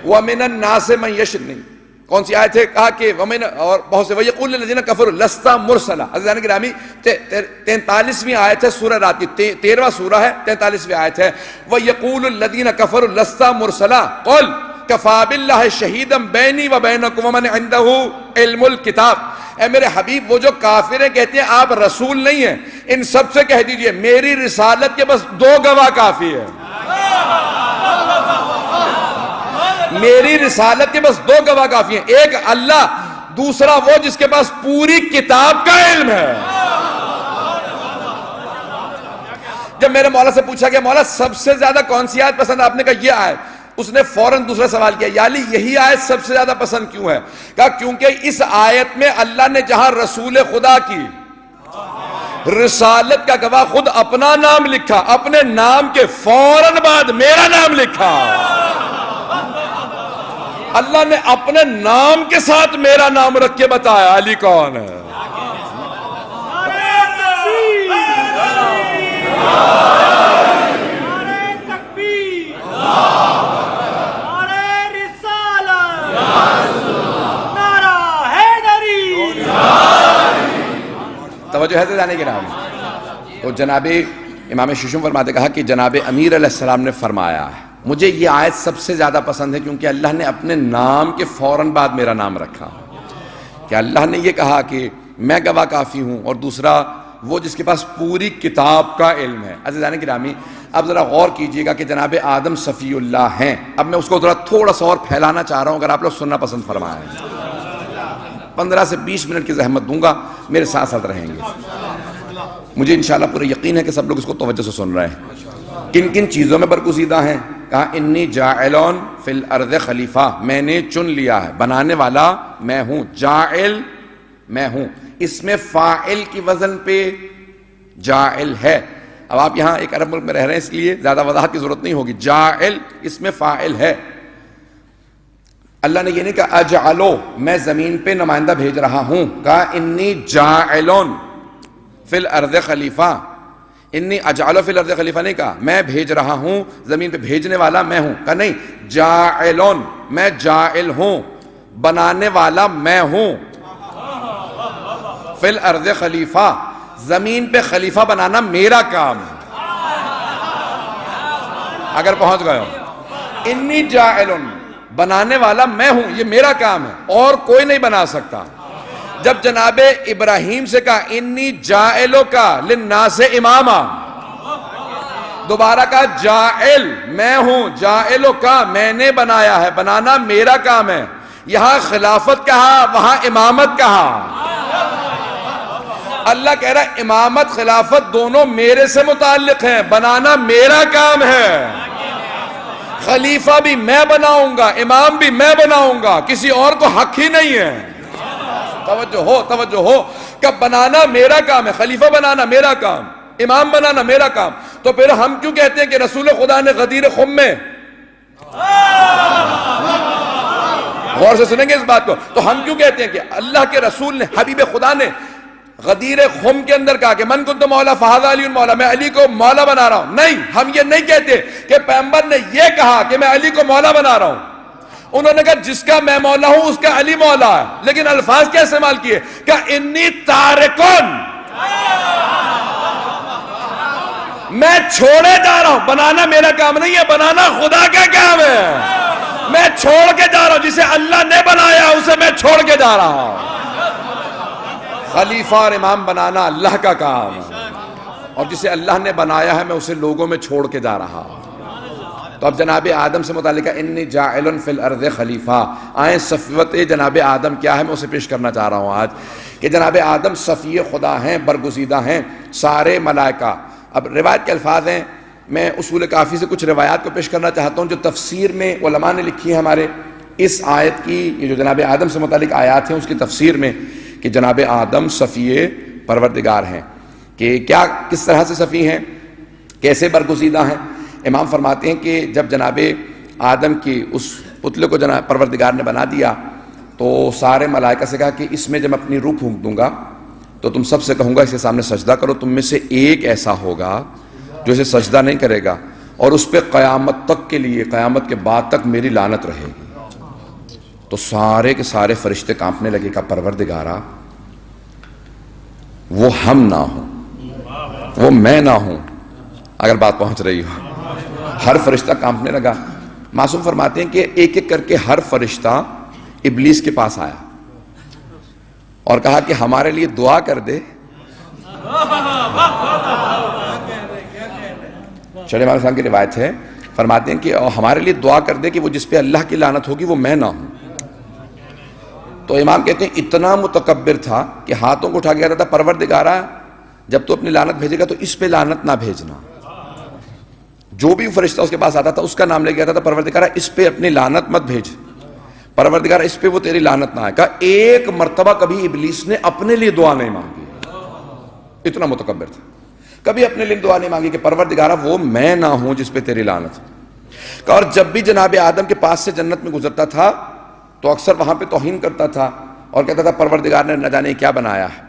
وَمِنَ النَّاسِ مَن يَشْرِكُ. کون سی آیت ہے؟ کہا کہ اور بہت سے وَيَقُولُ الَّذِينَ كَفَرُوا لَسْتَ مُرْسَلًا. عزیزان گرامی 43ویں آیت ہے سورہ رات کی، 13واں سورہ ہے، 43ویں آیت ہے. وَيَقُولُ الَّذِينَ كَفَرُوا لَسْتَ مُرْسَلًا قُلْ كَفَىٰ بِاللَّهِ شَهِيدًا بَيْنِي وَبَيْنَكُمْ وَمَنْ عِندَهُ عِلْمُ الْكِتَابِ. اے میرے حبیب، وہ جو کافر ہیں کہتے ہیں آپ رسول نہیں ہیں، ان سب سے کہہ دیجئے میری رسالت کے بس 2 گواہ کافی ہے. میری رسالت کے بس 2 گواہ کافی ہیں، ایک اللہ، دوسرا وہ جس کے پاس پوری کتاب کا علم ہے. جب میرے مولا سے پوچھا کہ مولا سب سے زیادہ کون سی آیت پسند؟ آپ نے کہا یہ آیت. اس نے فوراً دوسرا سوال کیا، یا علی یہی آیت سب سے زیادہ پسند کیوں ہے؟ کہا کیونکہ اس آیت میں اللہ نے جہاں رسول خدا کی رسالت کا گواہ خود اپنا نام لکھا، اپنے نام کے فوراً بعد میرا نام لکھا. اللہ نے اپنے نام کے ساتھ میرا نام رکھ کے بتایا علی کون ہے. توجہ ہے جانے کے نام. تو جناب امام ششم فرماتے کہا کہ جناب امیر علیہ السلام نے فرمایا مجھے یہ آیت سب سے زیادہ پسند ہے کیونکہ اللہ نے اپنے نام کے فوراً بعد میرا نام رکھا. کہ اللہ نے یہ کہا کہ میں گواہ کافی ہوں، اور دوسرا وہ جس کے پاس پوری کتاب کا علم ہے. عزیزان گرامی اب ذرا غور کیجئے گا کہ جناب آدم صفی اللہ ہیں. اب میں اس کو تھوڑا سا اور پھیلانا چاہ رہا ہوں، اگر آپ لوگ سننا پسند فرمائیں. 15 سے 20 منٹ کی زحمت دوں گا، میرے ساتھ ساتھ رہیں گے. مجھے انشاءاللہ پورا یقین ہے کہ سب لوگ اس کو توجہ سے سن رہے ہیں. کن کن چیزوں میں برگزیدہ ہیں؟ کہا انی جاعلون فی الارض خلیفہ، میں نے چن لیا ہے، بنانے والا میں ہوں، جاعل میں ہوں. اس میں فاعل کی وزن پہ جاعل ہے. اب آپ یہاں ایک عرب ملک میں رہ رہے ہیں اس لیے زیادہ وضاحت کی ضرورت نہیں ہوگی. جاعل اس میں فاعل ہے. اللہ نے یہ نہیں کہا اجعلو، میں زمین پہ نمائندہ بھیج رہا ہوں. کہا انی جاعلون فی الارض خلیفہ. انی اجعلو فی الارض خلیفہ نہیں کہا میں بھیج رہا ہوں، زمین پہ بھیجنے والا میں ہوں. کہا نہیں، جاعلون میں جاعل ہوں، بنانے والا میں ہوں. فی الارض خلیفہ، زمین پہ خلیفہ بنانا میرا کام ہے. اگر پہنچ گئے ہو، انی جاعلون بنانے والا میں ہوں، یہ میرا کام ہے، اور کوئی نہیں بنا سکتا. جب جناب ابراہیم سے کہا انی جاعلو کا للناس اماما، دوبارہ کہا جاعل میں ہوں، جاعلو کا میں نے بنایا ہے، بنانا میرا کام ہے. یہاں خلافت کہا، وہاں امامت کہا. اللہ کہہ رہا ہے امامت خلافت دونوں میرے سے متعلق ہیں، بنانا میرا کام ہے. خلیفہ بھی میں بناؤں گا، امام بھی میں بناؤں گا، کسی اور کو حق ہی نہیں ہے. توجہ ہو کہ بنانا میرا کام ہے، خلیفہ بنانا میرا کام، امام بنانا میرا کام. تو پھر ہم کیوں کہتے ہیں کہ رسول خدا نے غدیر خم میں، غور سے سنیں گے اس بات کو، تو ہم کیوں کہتے ہیں کہ اللہ کے رسول نے، حبیب خدا نے غدیر خم کے اندر کہا کہ من کنت مولا فہذا علی مولا، میں علی کو مولا بنا رہا ہوں. نہیں، ہم یہ نہیں کہتے کہ پیغمبر نے یہ کہا کہ میں علی کو مولا بنا رہا ہوں. انہوں نے کہا جس کا میں مولا ہوں اس کا علی مولا ہے، لیکن الفاظ کیا استعمال کیے کہ انی تارکن میں چھوڑے جا رہا ہوں، بنانا میرا کام نہیں ہے، بنانا خدا کا کام ہے، میں چھوڑ کے جا رہا ہوں، جسے اللہ نے بنایا اسے میں چھوڑ کے جا رہا ہوں۔ خلیفہ اور امام بنانا اللہ کا کام ہے، اور جسے اللہ نے بنایا ہے میں اسے لوگوں میں چھوڑ کے جا رہا ہوں۔ تو اب جناب آدم سے متعلقہ انی جاعل فی الارض خلیفہ، آئیں صفوت جناب آدم کیا ہے میں اسے پیش کرنا چاہ رہا ہوں آج، کہ جناب آدم صفی خدا ہیں، برگزیدہ ہیں سارے ملائکہ۔ اب روایت کے الفاظ ہیں، میں اصول کافی سے کچھ روایات کو پیش کرنا چاہتا ہوں جو تفسیر میں علماء نے لکھی ہے ہمارے اس آیت کی، یہ جو جناب آدم سے متعلق آیات ہیں اس کی تفسیر میں، کہ جناب آدم صفی پروردگار ہیں، کہ کیا کس طرح سے صفی ہیں، کیسے برگزیدہ ہیں۔ امام فرماتے ہیں کہ جب جناب آدم کی اس پتلے کو جناب پروردگار نے بنا دیا تو سارے ملائکہ سے کہا کہ اس میں جب میں اپنی روح پھونک دوں گا تو تم سب سے کہوں گا اس کے سامنے سجدہ کرو، تم میں سے ایک ایسا ہوگا جو اسے سجدہ نہیں کرے گا اور اس پہ قیامت تک کے لیے، قیامت کے بعد تک میری لعنت رہے گی۔ تو سارے کے سارے فرشتے کانپنے لگے، کہ پروردگارا وہ ہم نہ ہوں، وہ میں نہ ہوں، اگر بات پہنچ رہی ہو۔ ہر فرشتہ کانپنے لگا۔ معصوم فرماتے ہیں کہ ایک ایک کر کے ہر فرشتہ ابلیس کے پاس آیا اور کہا کہ ہمارے لیے دعا کر دے۔ شریعہ مالک صاحب کی روایت ہے، فرماتے ہیں کہ ہمارے لیے دعا کر دے کہ وہ جس پہ اللہ کی لعنت ہوگی وہ میں نہ ہوں۔ تو امام کہتے ہیں اتنا متکبر تھا کہ ہاتھوں کو اٹھا کے کہتا تھا پروردگارا جب تو اپنی لعنت بھیجے گا تو اس پہ لعنت نہ بھیجنا۔ جو بھی فرشتہ اس کے پاس آتا تھا اس کا نام لے کے آتا تھا پروردگارا اس پہ اپنی لعنت مت بھیج، پروردگارا اس پہ وہ تیری لعنت نہ آئے۔ کہا ایک مرتبہ کبھی ابلیس نے اپنے لیے دعا نہیں مانگی، اتنا متکبر تھا، کبھی اپنے لیے دعا نہیں مانگی کہ پروردگارا وہ میں نہ ہوں جس پہ تیری لعنت۔ کہا اور جب بھی جناب آدم کے پاس سے جنت میں گزرتا تھا تو اکثر وہاں پہ توہین کرتا تھا اور کہتا تھا پروردگار نے نہ جانے کیا بنایا ہے۔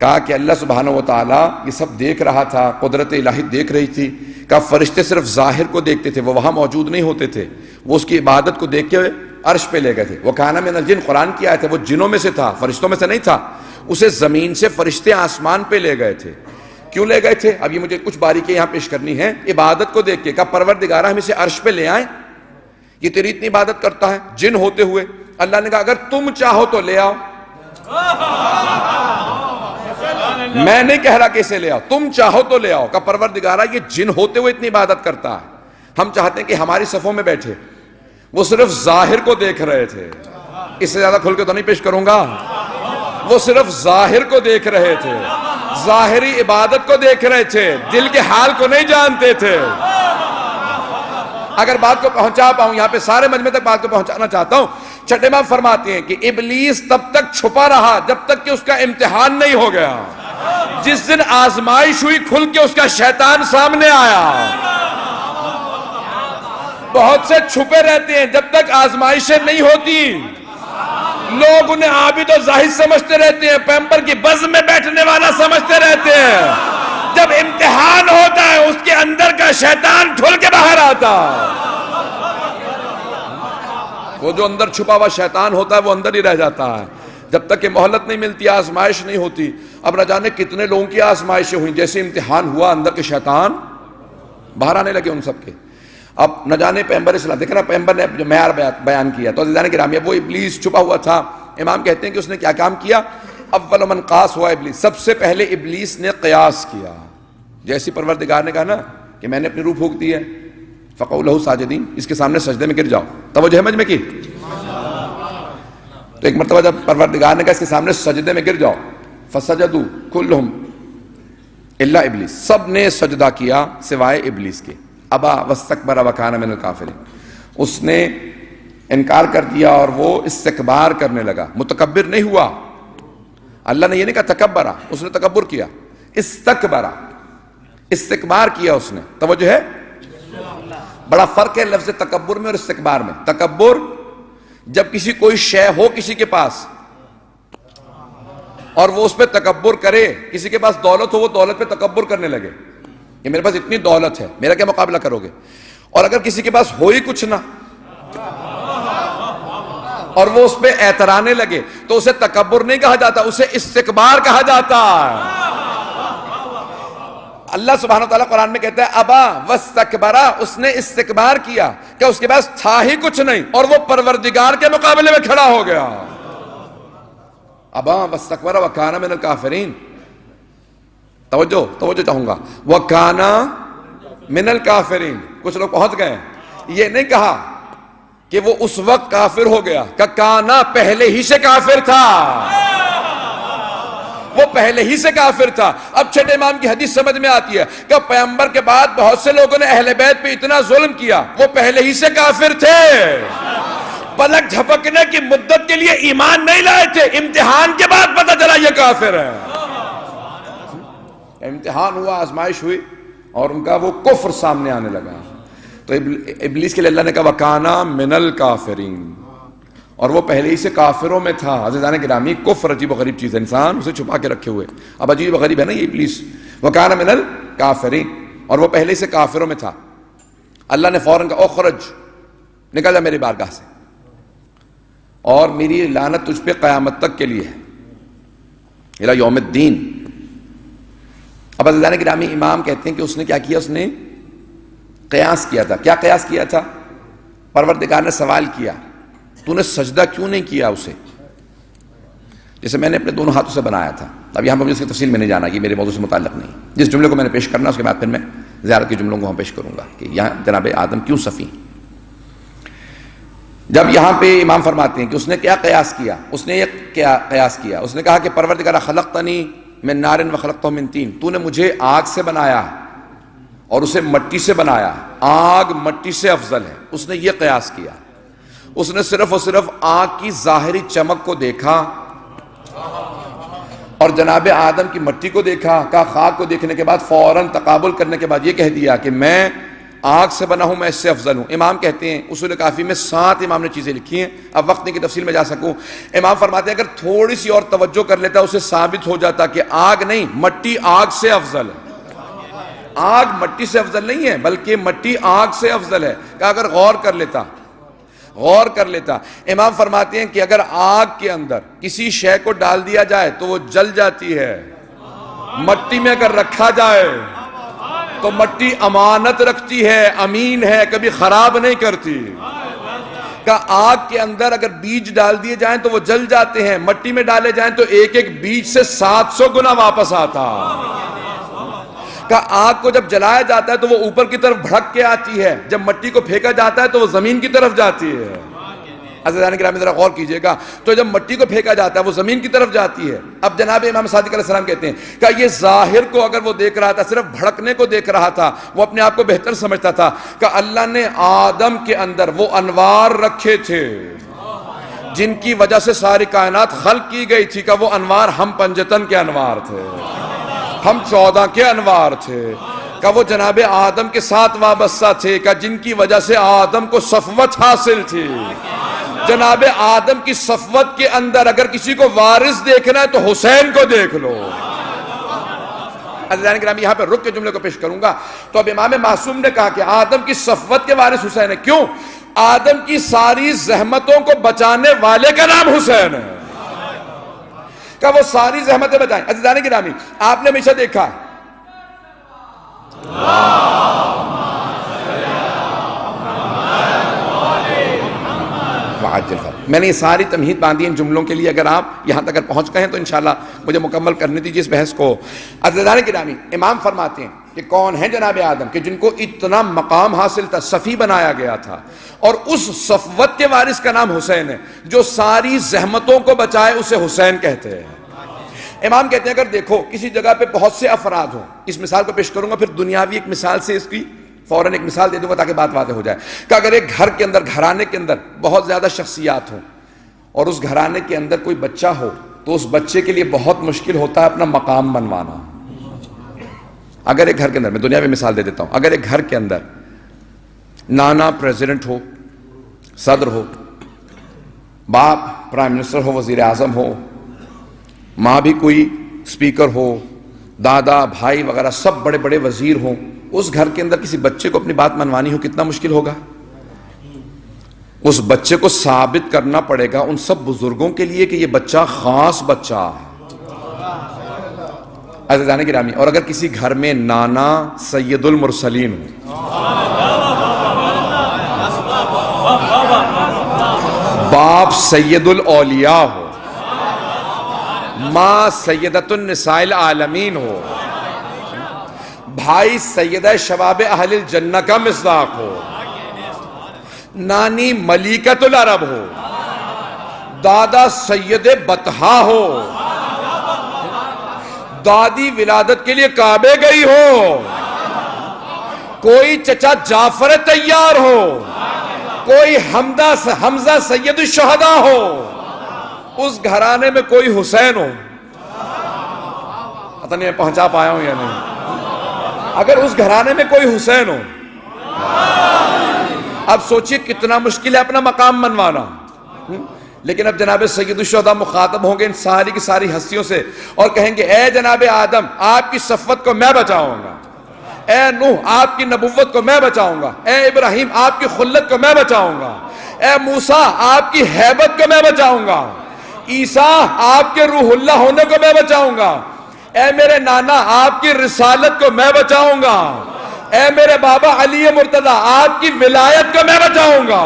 کہا کہ اللہ سبحانہ و تعالیٰ یہ سب دیکھ رہا تھا، قدرت الہی دیکھ رہی تھی۔ کہا فرشتے صرف ظاہر کو دیکھتے تھے، وہ وہاں موجود نہیں ہوتے تھے، وہ اس کی عبادت کو دیکھ کے عرش پہ لے گئے تھے۔ وہ کان من الجن، قرآن کی آیت ہے، وہ جنوں میں سے تھا، فرشتوں میں سے نہیں تھا، اسے زمین سے فرشتے آسمان پہ لے گئے تھے۔ کیوں لے گئے تھے؟ اب یہ مجھے کچھ باریکیاں یہاں پیش کرنی ہے۔ عبادت کو دیکھ کے کہا پروردگارہ ہم اسے عرش پہ لے آئیں، یہ تیری اتنی عبادت کرتا ہے جن ہوتے ہوئے۔ اللہ نے کہا اگر تم چاہو تو لے آؤ، میں نہیں کہہ رہا کہ اسے لے آؤ، تم چاہو تو لے آؤ۔ کہا پروردگارہ یہ جن ہوتے ہوئے اتنی عبادت کرتا ہے، ہم چاہتے ہیں کہ ہماری صفوں میں بیٹھے۔ وہ صرف ظاہر کو دیکھ رہے تھے، اس سے زیادہ کھل کے تو نہیں پیش کروں گا۔ وہ صرف ظاہر کو دیکھ رہے تھے، ظاہری عبادت کو دیکھ رہے تھے، دل کے حال کو نہیں جانتے تھے۔ اگر بات کو پہنچا پاؤں، یہاں پہ سارے مجمع تک بات کو پہنچانا چاہتا ہوں۔ چھٹے امام فرماتے ہیں کہ ابلیس تب تک چھپا رہا جب تک کہ اس کا امتحان نہیں ہو گیا۔ جس دن آزمائش ہوئی کھل کے اس کا شیطان سامنے آیا۔ بہت سے چھپے رہتے ہیں جب تک آزمائشیں نہیں ہوتی، لوگ انہیں عابد و زاہد سمجھتے رہتے ہیں، پیغمبر کی بزم میں بیٹھنے والا سمجھتے رہتے ہیں۔ جب امتحان ہوتا ہے اس کے اندر کا شیطان کھل کے باہر آتا۔ وہ جو اندر چھپا ہوا شیطان ہوتا ہے وہ اندر ہی رہ جاتا ہے جب تک کہ مہلت نہیں ملتی، آزمائش نہیں ہوتی۔ اب نہ جانے کتنے لوگوں کی آزمائشیں ہوئیں، جیسے امتحان ہوا اندر کے شیطان باہر آنے لگے ان سب کے۔ اب نہ جانے پیغمبر اسلام، دیکھیں نا پیغمبر نے جو معیار بیان کیا تو عزیزان گرامی، وہ ابلیس چھپا ہوا تھا۔ امام کہتے ہیں کہ اس نے کیا کام کیا؟ اول من قاس ہوا ابلیس، سب سے پہلے ابلیس نے قیاس کیا۔ جیسی پروردگار نے کہا نا کہ میں نے اپنی روح پھونک دی ہے، فقعوا لہ ساجدین، اس کے سامنے سجدے میں گر جاؤ، توجہ مجھ میں کی۔ تو ایک مرتبہ جب پروردگار نے کہا اس کے سامنے سجدے میں گر جاؤ، فسجدوا کلہم الا ابلیس، سب نے سجدہ کیا سوائے ابلیس کے۔ ابا واستکبر وکان من الکافرین، اس نے انکار کر دیا اور وہ استکبار کرنے لگا، متکبر نہیں ہوا۔ اللہ نے یہ نہیں کہا تکبرا، اس نے تکبر کیا، استکبرا، استکبار کیا اس نے۔ توجہ ہے، بڑا فرق ہے لفظ تکبر میں اور استکبار میں۔ تکبر جب کسی کوئی شے ہو کسی کے پاس اور وہ اس پہ تکبر کرے، کسی کے پاس دولت ہو وہ دولت پہ تکبر کرنے لگے کہ میرے پاس اتنی دولت ہے، میرا کیا مقابلہ کرو گے؟ اور اگر کسی کے پاس ہو ہی کچھ نہ، اور وہ اس پہ اعترانے لگے تو اسے تکبر نہیں کہا جاتا، اسے استکبار کہا جاتا ہے۔ اللہ سبحانہ وتعالیٰ قرآن میں کہتا ہے ابا واستکبرا، اس نے استکبار کیا کہ اس کے پاس تھا ہی کچھ نہیں اور وہ پروردگار کے مقابلے میں کھڑا ہو گیا۔ ابا واستکبرا وکانا من الکافرین، توجہ چاہوں گا، وکانا من الکافرین۔ کچھ لوگ پہنچ گئے، یہ نہیں کہا کہ وہ اس وقت کافر ہو گیا، کہ کانا پہلے ہی سے کافر تھا، وہ پہلے ہی سے کافر تھا۔ اب چھٹے امام کی حدیث سمجھ میں آتی ہے کہ پیغمبر کے بعد بہت سے لوگوں نے اہل بیت پہ اتنا ظلم کیا، وہ پہلے ہی سے کافر تھے، پلک جھپکنے کی مدت کے لیے ایمان نہیں لائے تھے، امتحان کے بعد پتہ چلا یہ کافر ہے۔ امتحان ہوا، آزمائش ہوئی اور ان کا وہ کفر سامنے آنے لگا، تو ابلیس کے لیے اللہ نے کہا وَكَانَ مِنَ الْكَافِرِينَ، اور وہ پہلے ہی سے کافروں میں تھا۔ عزیزان گرامی، کفر عجیب و غریب چیز ہے، انسان اسے چھپا کے رکھے ہوئے، اب عجیب و غریب ہے نا یہ ابلیس۔ وَكَانَ مِنَ الْكَافِرِينَ، اور وہ پہلے ہی سے کافروں میں تھا۔ اللہ نے فوراً کہا اخرج، نکل جا میری بارگاہ سے، اور میری لعنت تجھ پہ قیامت تک کے لیے ہے، الی یوم الدین۔ اب عزیزان گرامی، امام کہتے ہیں کہ اس نے کیا کیا، اس نے قیاس کیا تھا۔ کیا قیاس کیا تھا؟ پروردگار نے سوال کیا تو نے سجدہ کیوں نہیں کیا اسے، جیسے میں نے اپنے دونوں ہاتھوں سے بنایا تھا۔ اب یہاں پر مجھے اس کی تفصیل میں نہیں جانا، یہ میرے موضوع سے متعلق نہیں، جس جملے کو میں نے پیش کرنا اس کے بعد پھر میں زیارت کے جملوں کو ہم پیش کروں گا کہ یہاں جناب آدم کیوں صفی۔ جب یہاں پہ امام فرماتے ہیں کہ اس نے کیا قیاس کیا، اس نے یہ کیا قیاس کیا، اس نے کہا کہ پروردگار خلقتنی من نار وخلقتہ من طین، تو نے مجھے آگ سے بنایا اور اسے مٹی سے بنایا، آگ مٹی سے افضل ہے۔ اس نے یہ قیاس کیا، اس نے صرف اور صرف آگ کی ظاہری چمک کو دیکھا اور جناب آدم کی مٹی کو دیکھا، کہا خاک کو دیکھنے کے بعد فوراً تقابل کرنے کے بعد یہ کہہ دیا کہ میں آگ سے بنا ہوں، میں اس سے افضل ہوں۔ امام کہتے ہیں اصول کافی میں 7 امام نے چیزیں لکھی ہیں، اب وقت نہیں کہ تفصیل میں جا سکوں۔ امام فرماتے ہیں اگر تھوڑی سی اور توجہ کر لیتا اسے ثابت ہو جاتا کہ آگ نہیں، مٹی آگ سے افضل ہے۔ آگ مٹی سے افضل نہیں ہے بلکہ مٹی آگ سے افضل ہے، کہ اگر غور کر لیتا۔ امام فرماتے ہیں کہ اگر آگ کے اندر کسی شے کو ڈال دیا جائے تو وہ جل جاتی ہے، مٹی میں اگر رکھا جائے تو مٹی امانت رکھتی ہے، امین ہے، کبھی خراب نہیں کرتی۔ کہ آگ کے اندر اگر بیج ڈال دیے جائیں تو وہ جل جاتے ہیں، مٹی میں ڈالے جائیں تو ایک ایک بیج سے 700 گنا واپس آتا۔ کہ آگ کو جب جلایا جاتا ہے تو وہ اوپر کی طرف بھڑک کے آتی ہے، جب مٹی کو پھینکا جاتا ہے تو وہ زمین کی طرف جاتی ہے۔ عزیزان گرامی ذرا غور کیجئے گا، تو جب مٹی کو پھینکا جاتا ہے وہ زمین کی طرف جاتی ہے۔ اب جناب امام صادق علیہ السلام کہتے ہیں کہ یہ ظاہر کو اگر وہ دیکھ رہا تھا، صرف بھڑکنے کو دیکھ رہا تھا، وہ اپنے آپ کو بہتر سمجھتا تھا کہ اللہ نے آدم کے اندر وہ انوار رکھے تھے جن کی وجہ سے ساری کائنات خلق کی گئی تھی، کہ وہ انوار ہم پنجتن کے انوار تھے، ہم 14 کے انوار تھے، کہ وہ جناب آدم کے ساتھ وابستہ تھے، کہ جن کی وجہ سے آدم کو صفوت حاصل تھی۔ جناب آدم کی صفوت کے اندر اگر کسی کو وارث دیکھنا ہے تو حسین کو دیکھ لو۔ عزیزان گرامی، یہاں پہ رک کے جملے کو پیش کروں گا۔ تو اب امام معصوم نے کہا کہ آدم کی صفوت کے وارث حسین ہے۔ کیوں؟ آدم کی ساری زحمتوں کو بچانے والے کا نام حسین ہے، کہ وہ ساری زحمتیں بچائیں۔ عزیزان گرامی، آپ نے ہمیشہ دیکھا میں نے یہ ساری تمہید باندھی ان جملوں کے لیے، اگر آپ یہاں تک اگر پہنچ گئے ہیں تو انشاءاللہ مجھے مکمل کرنے دیجیے اس بحث کو۔ عزیزان گرامی، امام فرماتے ہیں کہ کون ہیں جناب آدم کہ جن کو اتنا مقام حاصل تھا، صفی بنایا گیا تھا، اور اس صفوت کے وارث کا نام حسین ہے، جو ساری زحمتوں کو بچائے اسے حسین کہتے ہیں۔ امام کہتے ہیں اگر دیکھو کسی جگہ پہ بہت سے افراد ہوں، اس مثال کو پیش کروں گا، پھر دنیاوی ایک مثال سے اس کی فوراً ایک مثال دے دوں گا تاکہ بات واضح ہو جائے، کہ اگر ایک گھر کے اندر، گھرانے کے اندر بہت زیادہ شخصیات ہوں اور اس گھرانے کے اندر کوئی بچہ ہو تو اس بچے کے لیے بہت مشکل ہوتا ہے اپنا مقام بنوانا۔ اگر ایک گھر کے اندر، میں دنیا میں مثال دے دیتا ہوں، اگر ایک گھر کے اندر نانا پریزیڈنٹ ہو، صدر ہو، باپ پرائم منسٹر ہو، وزیر اعظم ہو، ماں بھی کوئی اسپیکر ہو، دادا بھائی وغیرہ سب بڑے بڑے وزیر ہوں، اس گھر کے اندر کسی بچے کو اپنی بات منوانی ہو کتنا مشکل ہوگا؟ اس بچے کو ثابت کرنا پڑے گا ان سب بزرگوں کے لیے کہ یہ بچہ خاص بچہ ہے۔ عزیزان گرامی، اور اگر کسی گھر میں نانا سید المرسلین ہو، باپ سید الاولیاء ہو، ماں سیدۃ النساء العالمین ہو، بھائی سیدہ شباب اہل الجنہ کا مصداق ہو، نانی ملیکۃ العرب ہو، دادا سید بطحا ہو، دادی ولادت کے لیے کعبے گئی ہو، کوئی چچا جعفر تیار ہو، کوئی حمزہ سید الشہداء ہو، اس گھرانے میں کوئی حسین ہو، پتہ نہیں میں پہنچا پایا ہوں یا نہیں، اگر اس گھرانے میں کوئی حسین ہو، اب سوچئے کتنا مشکل ہے اپنا مقام منوانا۔ لیکن اب جناب سید الشہداء مخاطب ہوں گے ان ساری کی ساری ہستیوں سے اور کہیں گے اے جناب آدم آپ کی صفوت کو میں بچاؤں گا، اے نوح آپ کی نبوت کو میں بچاؤں گا، اے ابراہیم آپ کی خلت کو میں بچاؤں گا، اے موسیٰ آپ کی ہیبت کو میں بچاؤں گا، عیسیٰ آپ کے روح اللہ ہونے کو میں بچاؤں گا، اے میرے نانا آپ کی رسالت کو میں بچاؤں گا، اے میرے بابا علی مرتضیٰ آپ کی ولایت کو میں بچاؤں گا،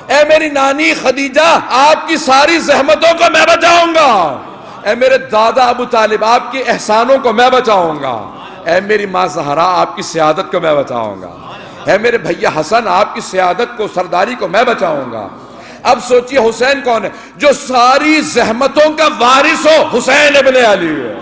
اے میری نانی خدیجہ آپ کی ساری زحمتوں کو میں بچاؤں گا، اے میرے دادا ابو طالب آپ کے احسانوں کو میں بچاؤں گا، اے میری ماں زہرا آپ کی سیادت کو میں بچاؤں گا، اے میرے بھیا حسن آپ کی سیادت کو سرداری کو میں بچاؤں گا۔ اب سوچئے حسین کون ہے؟ جو ساری زحمتوں کا وارث ہو، حسین ابن علی ہے۔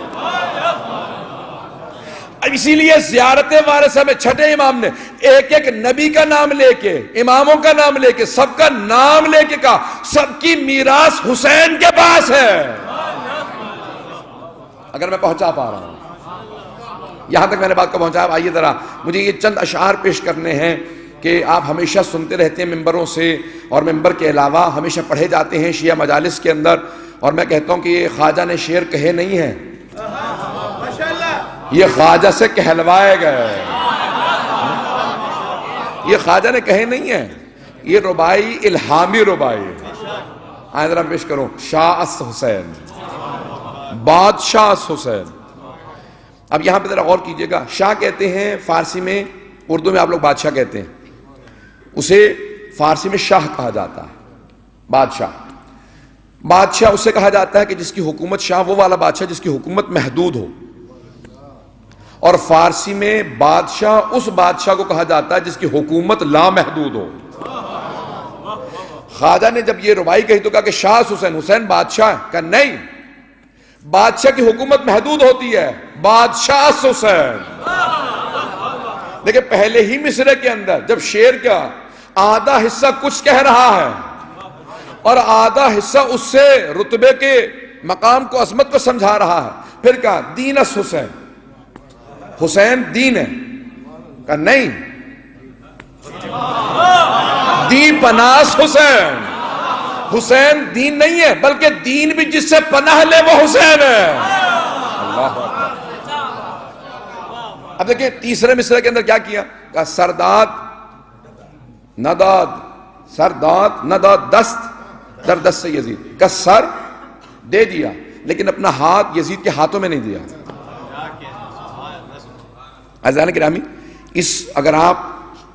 اسی لیے زیارت وارثہ میں چھٹے امام نے ایک ایک نبی کا نام لے کے، اماموں کا نام لے کے، سب کا نام لے کے کہا سب کی میراث حسین کے پاس ہے۔ اگر میں پہنچا پا رہا ہوں یہاں تک میں نے بات کو پہنچایا، آئیے ذرا مجھے یہ چند اشعار پیش کرنے ہیں کہ آپ ہمیشہ سنتے رہتے ہیں ممبروں سے، اور ممبر کے علاوہ ہمیشہ پڑھے جاتے ہیں شیعہ مجالس کے اندر، اور میں کہتا ہوں کہ یہ خواجہ نے شعر کہے نہیں ہیں، یہ خواجہ سے کہلوائے گئے، یہ خواجہ نے کہے نہیں ہیں، یہ ربائی الہامی ربائی ہے۔ آئیں ذرا پیش کروں شاہ اس حسین، بادشاہ اس حسین۔ اب یہاں پہ ذرا غور کیجئے گا، شاہ کہتے ہیں فارسی میں، اردو میں آپ لوگ بادشاہ کہتے ہیں، اسے فارسی میں شاہ کہا جاتا ہے، بادشاہ۔ بادشاہ اسے کہا جاتا ہے کہ جس کی حکومت، شاہ وہ والا بادشاہ جس کی حکومت محدود ہو، اور فارسی میں بادشاہ اس بادشاہ کو کہا جاتا ہے جس کی حکومت لامحدود ہو۔ خواجہ نے جب یہ ربائی کہی تو کہا کہ شاہ حسین، حسین بادشاہ ہے، کہا نہیں، بادشاہ کی حکومت محدود ہوتی ہے، بادشاہ حسین۔ دیکھیں پہلے ہی مصرعے کے اندر جب شعر کا آدھا حصہ کچھ کہہ رہا ہے اور آدھا حصہ اس سے رتبے کے مقام کو، عظمت کو سمجھا رہا ہے، پھر کہا دین اس حسین، حسین دین ہے، کہا نہیں، دی پناس حسین، حسین دین نہیں ہے بلکہ دین بھی جس سے پناہ لے وہ حسین ہے۔ اللہ اکبر۔ اب دیکھیں تیسرے مصرعے کے اندر کیا کیا، کہا سرداد نداد، سرداد نداد دست در دست سے یزید، کا سر دے دیا لیکن اپنا ہاتھ یزید کے ہاتھوں میں نہیں دیا۔ عزیزان گرامی، اگر آپ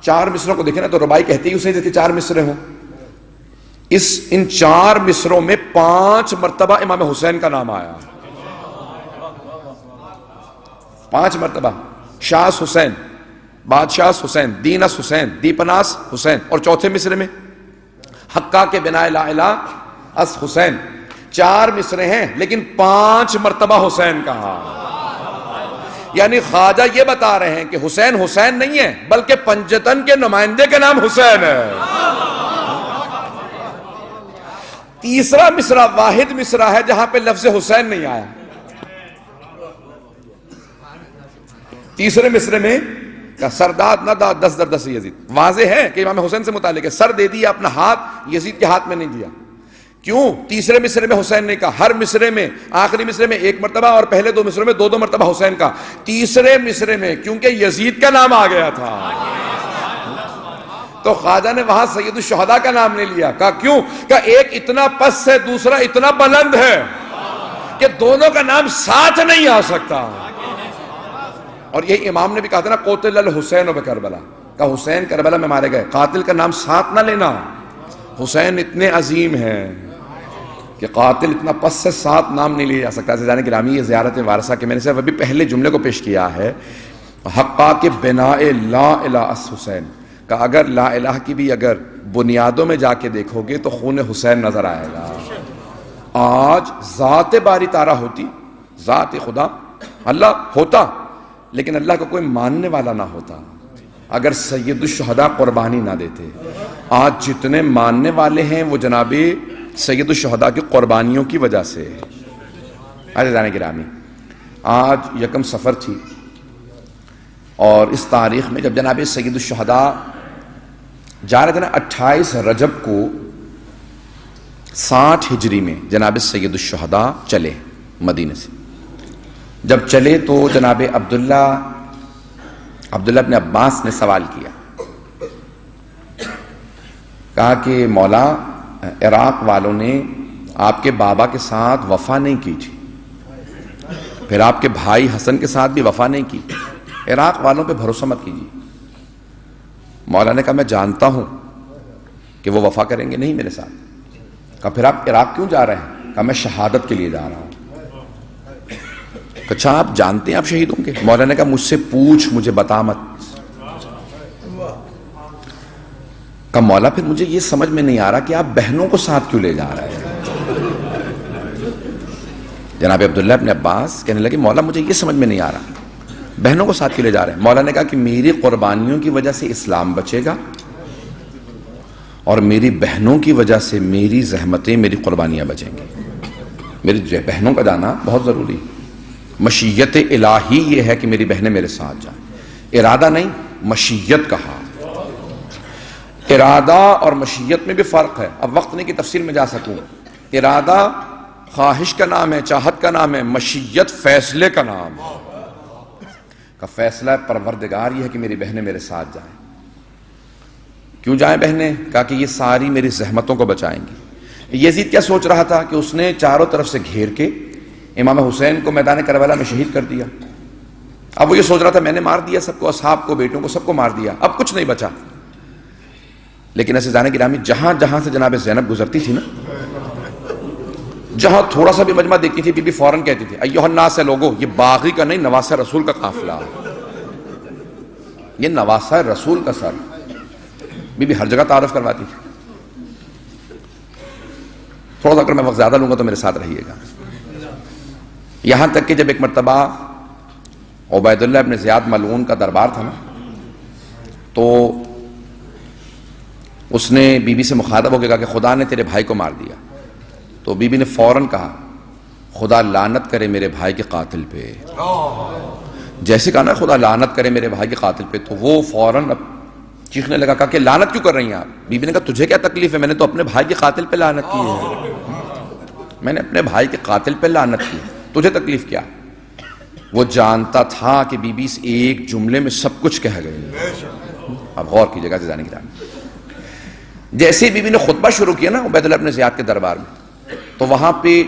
چار مصروں کو دیکھیں نا تو ربائی کہتے ہی اسے جیسے چار مصرے ہوں، ان چار مصروں میں 5 مرتبہ امام حسین کا نام آیا، 5 مرتبہ، شاہ حسین، بادشاہ حسین، دین حسین، دی پناس حسین، اور چوتھے مصرے میں حقا کے بنا لا الہ اس حسین۔ 4 مصرے ہیں لیکن 5 مرتبہ حسین کہا، یعنی خواجہ یہ بتا رہے ہیں کہ حسین حسین نہیں ہے بلکہ پنجتن کے نمائندے کا نام حسین ہے۔ تیسرا مصرع واحد مصرع ہے جہاں پہ لفظ حسین نہیں آیا۔ تیسرے مصرے میں سرداد نہ داد دس در دس یزید، واضح ہے کہ امام حسین سے متعلق ہے، سر دے دیا اپنا ہاتھ یزید کے ہاتھ میں نہیں دیا۔ کیوں؟ تیسرے مصرے میں حسین نے کہا، ہر مصرے میں آخری مصرے میں 1 مرتبہ اور پہلے 2 مصرے میں 2 مرتبہ حسین کا، تیسرے مصرے میں کیونکہ یزید کا نام آ گیا تھا تو خواجہ نے وہاں سید الشہداء کا نام لے لیا. کہا کیوں؟ کہا ایک اتنا پست ہے، دوسرا اتنا بلند ہے کہ دونوں کا نام ساتھ نہیں آ سکتا. اور یہی امام نے بھی کہا تھا نا، قتل الحسین بکربلا، کہا حسین کربلا میں مارے گئے. قاتل کا نام ساتھ نہ لینا. حسین اتنے عظیم ہیں کہ قاتل اتنا پس سے ساتھ نام نہیں لیا جا سکتا. عزیزان گرامی، یہ زیارت وارثہ کے میں نے صرف ابھی پہلے جملے کو پیش کیا ہے. حقا کے بناء لا الہ اس حسین کا اگر لا الہ کی بھی اگر بنیادوں میں جا کے دیکھو گے تو خون حسین نظر آئے گا. آج ذات باری تعالیٰ ہوتی، ذات خدا اللہ ہوتا، لیکن اللہ کا کوئی ماننے والا نہ ہوتا، اگر سید الشہداء قربانی نہ دیتے. آج جتنے ماننے والے ہیں وہ جناب سید الشہداء کی قربانیوں کی وجہ سے. عزیزان گرامی، آج یکم صفر تھی اور اس تاریخ میں جب جناب سید الشہداء جا رہے تھے نا، 28 رجب کو 60 ہجری میں جناب سید الشہداء چلے مدینے سے. جب چلے تو جناب عبداللہ ابن عباس نے سوال کیا، کہا کہ مولا عراق والوں نے آپ کے بابا کے ساتھ وفا نہیں کی تھی، پھر آپ کے بھائی حسن کے ساتھ بھی وفا نہیں کی، عراق والوں پہ بھروسہ مت کیجیے. مولا نے کہا میں جانتا ہوں کہ وہ وفا کریں گے نہیں میرے ساتھ. کہا پھر آپ عراق کیوں جا رہے ہیں؟ کہا میں شہادت کے لیے جا رہا ہوں. اچھا آپ جانتے ہیں آپ شہید ہوں گے؟ مولا نے کہا مجھ سے پوچھ، مجھے بتا مت. کہا مولا پھر مجھے یہ سمجھ میں نہیں آ رہا کہ آپ بہنوں کو ساتھ کیوں لے جا رہے ہیں؟ جناب عبداللہ ابن عباس کہنے لگے مولا مجھے یہ سمجھ میں نہیں آ رہا بہنوں کو ساتھ کیوں لے جا رہے ہیں؟ مولا نے کہا کہ میری قربانیوں کی وجہ سے اسلام بچے گا اور میری بہنوں کی وجہ سے میری زحمتیں، میری قربانیاں بچیں گی. میری بہنوں کا جانا بہت ضروری. مشیت الہی یہ ہے کہ میری بہنیں میرے ساتھ جائیں. ارادہ نہیں، مشیت کہا. ارادہ اور مشیت میں بھی فرق ہے. اب وقت نہیں کہ تفصیل میں جا سکوں. ارادہ خواہش کا نام ہے، چاہت کا نام ہے. مشیت فیصلے کا نام ہے. کا فیصلہ پروردگار یہ ہے کہ میری بہنیں میرے ساتھ جائیں. کیوں جائیں بہنیں؟ کہا کہ یہ ساری میری زحمتوں کو بچائیں گی. یزید کیا سوچ رہا تھا کہ اس نے چاروں طرف سے گھیر کے امام حسین کو میدان کربلا میں شہید کر دیا. اب وہ یہ سوچ رہا تھا میں نے مار دیا سب کو، اصحاب کو، بیٹوں کو، سب کو مار دیا، اب کچھ نہیں بچا. لیکن عزیزان گرامی، جہاں جہاں سے جناب زینب گزرتی تھی نا، جہاں تھوڑا سا بھی مجمع دیکھتی تھی بی بی فوراً کہتی تھی ایھا الناس سے لوگو، یہ باغی کا نہیں نواسہ رسول کا قافلہ، یہ نواسہ رسول کا سر. بی بی ہر جگہ تعارف کرواتی تھی. تھوڑا سا اگر میں وقت زیادہ لوں گا تو میرے ساتھ رہیے گا. یہاں تک کہ جب ایک مرتبہ عبید اللہ ابن زیاد ملعون کا دربار تھا نا، تو اس نے بی بی سے مخاطب ہو کے کہا کہ خدا نے تیرے بھائی کو مار دیا. تو بی بی نے فوراً کہا خدا لعنت کرے میرے بھائی کے قاتل پہ. جیسے کہا نا خدا لعنت کرے میرے بھائی کے قاتل پہ، تو وہ فوراً چیخنے لگا، کہا کہ لعنت کیوں کر رہی ہیں آپ؟ بی بی نے کہا تجھے کیا تکلیف ہے؟ میں نے تو اپنے بھائی کے قاتل پہ لعنت کی ہے. میں نے اپنے بھائی کے قاتل پہ لعنت کی، تجھے تکلیف کیا؟ وہ جانتا تھا کہ بی بی اس ایک جملے میں سب کچھ کہہ گئی. اب غور کیجیے گا عزیزان گرامی، جیسے بی بی نے خطبہ شروع کیا نا عبید اللہ ابن زیاد کے دربار میں، تو وہاں پہ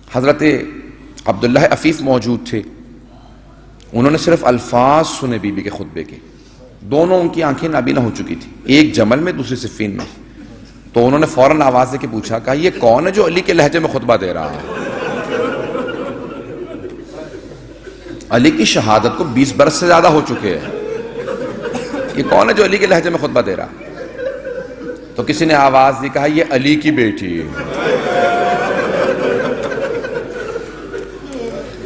حضرت عبداللہ عفیف موجود تھے. انہوں نے صرف الفاظ سنے بی بی کے خطبے کے. دونوں ان کی آنکھیں نابینا ہو چکی تھی، ایک جمل میں دوسری صفین میں. تو انہوں نے فوراً آواز دے کے پوچھا، کہا یہ کون ہے جو علی کے لہجے میں خطبہ دے رہا ہے؟ علی کی شہادت کو 20 برس سے زیادہ ہو چکے ہیں، یہ کون ہے جو علی کے لہجے میں خطبہ دے رہا ہے؟ تو کسی نے آواز دی، کہا یہ علی کی بیٹی ہے.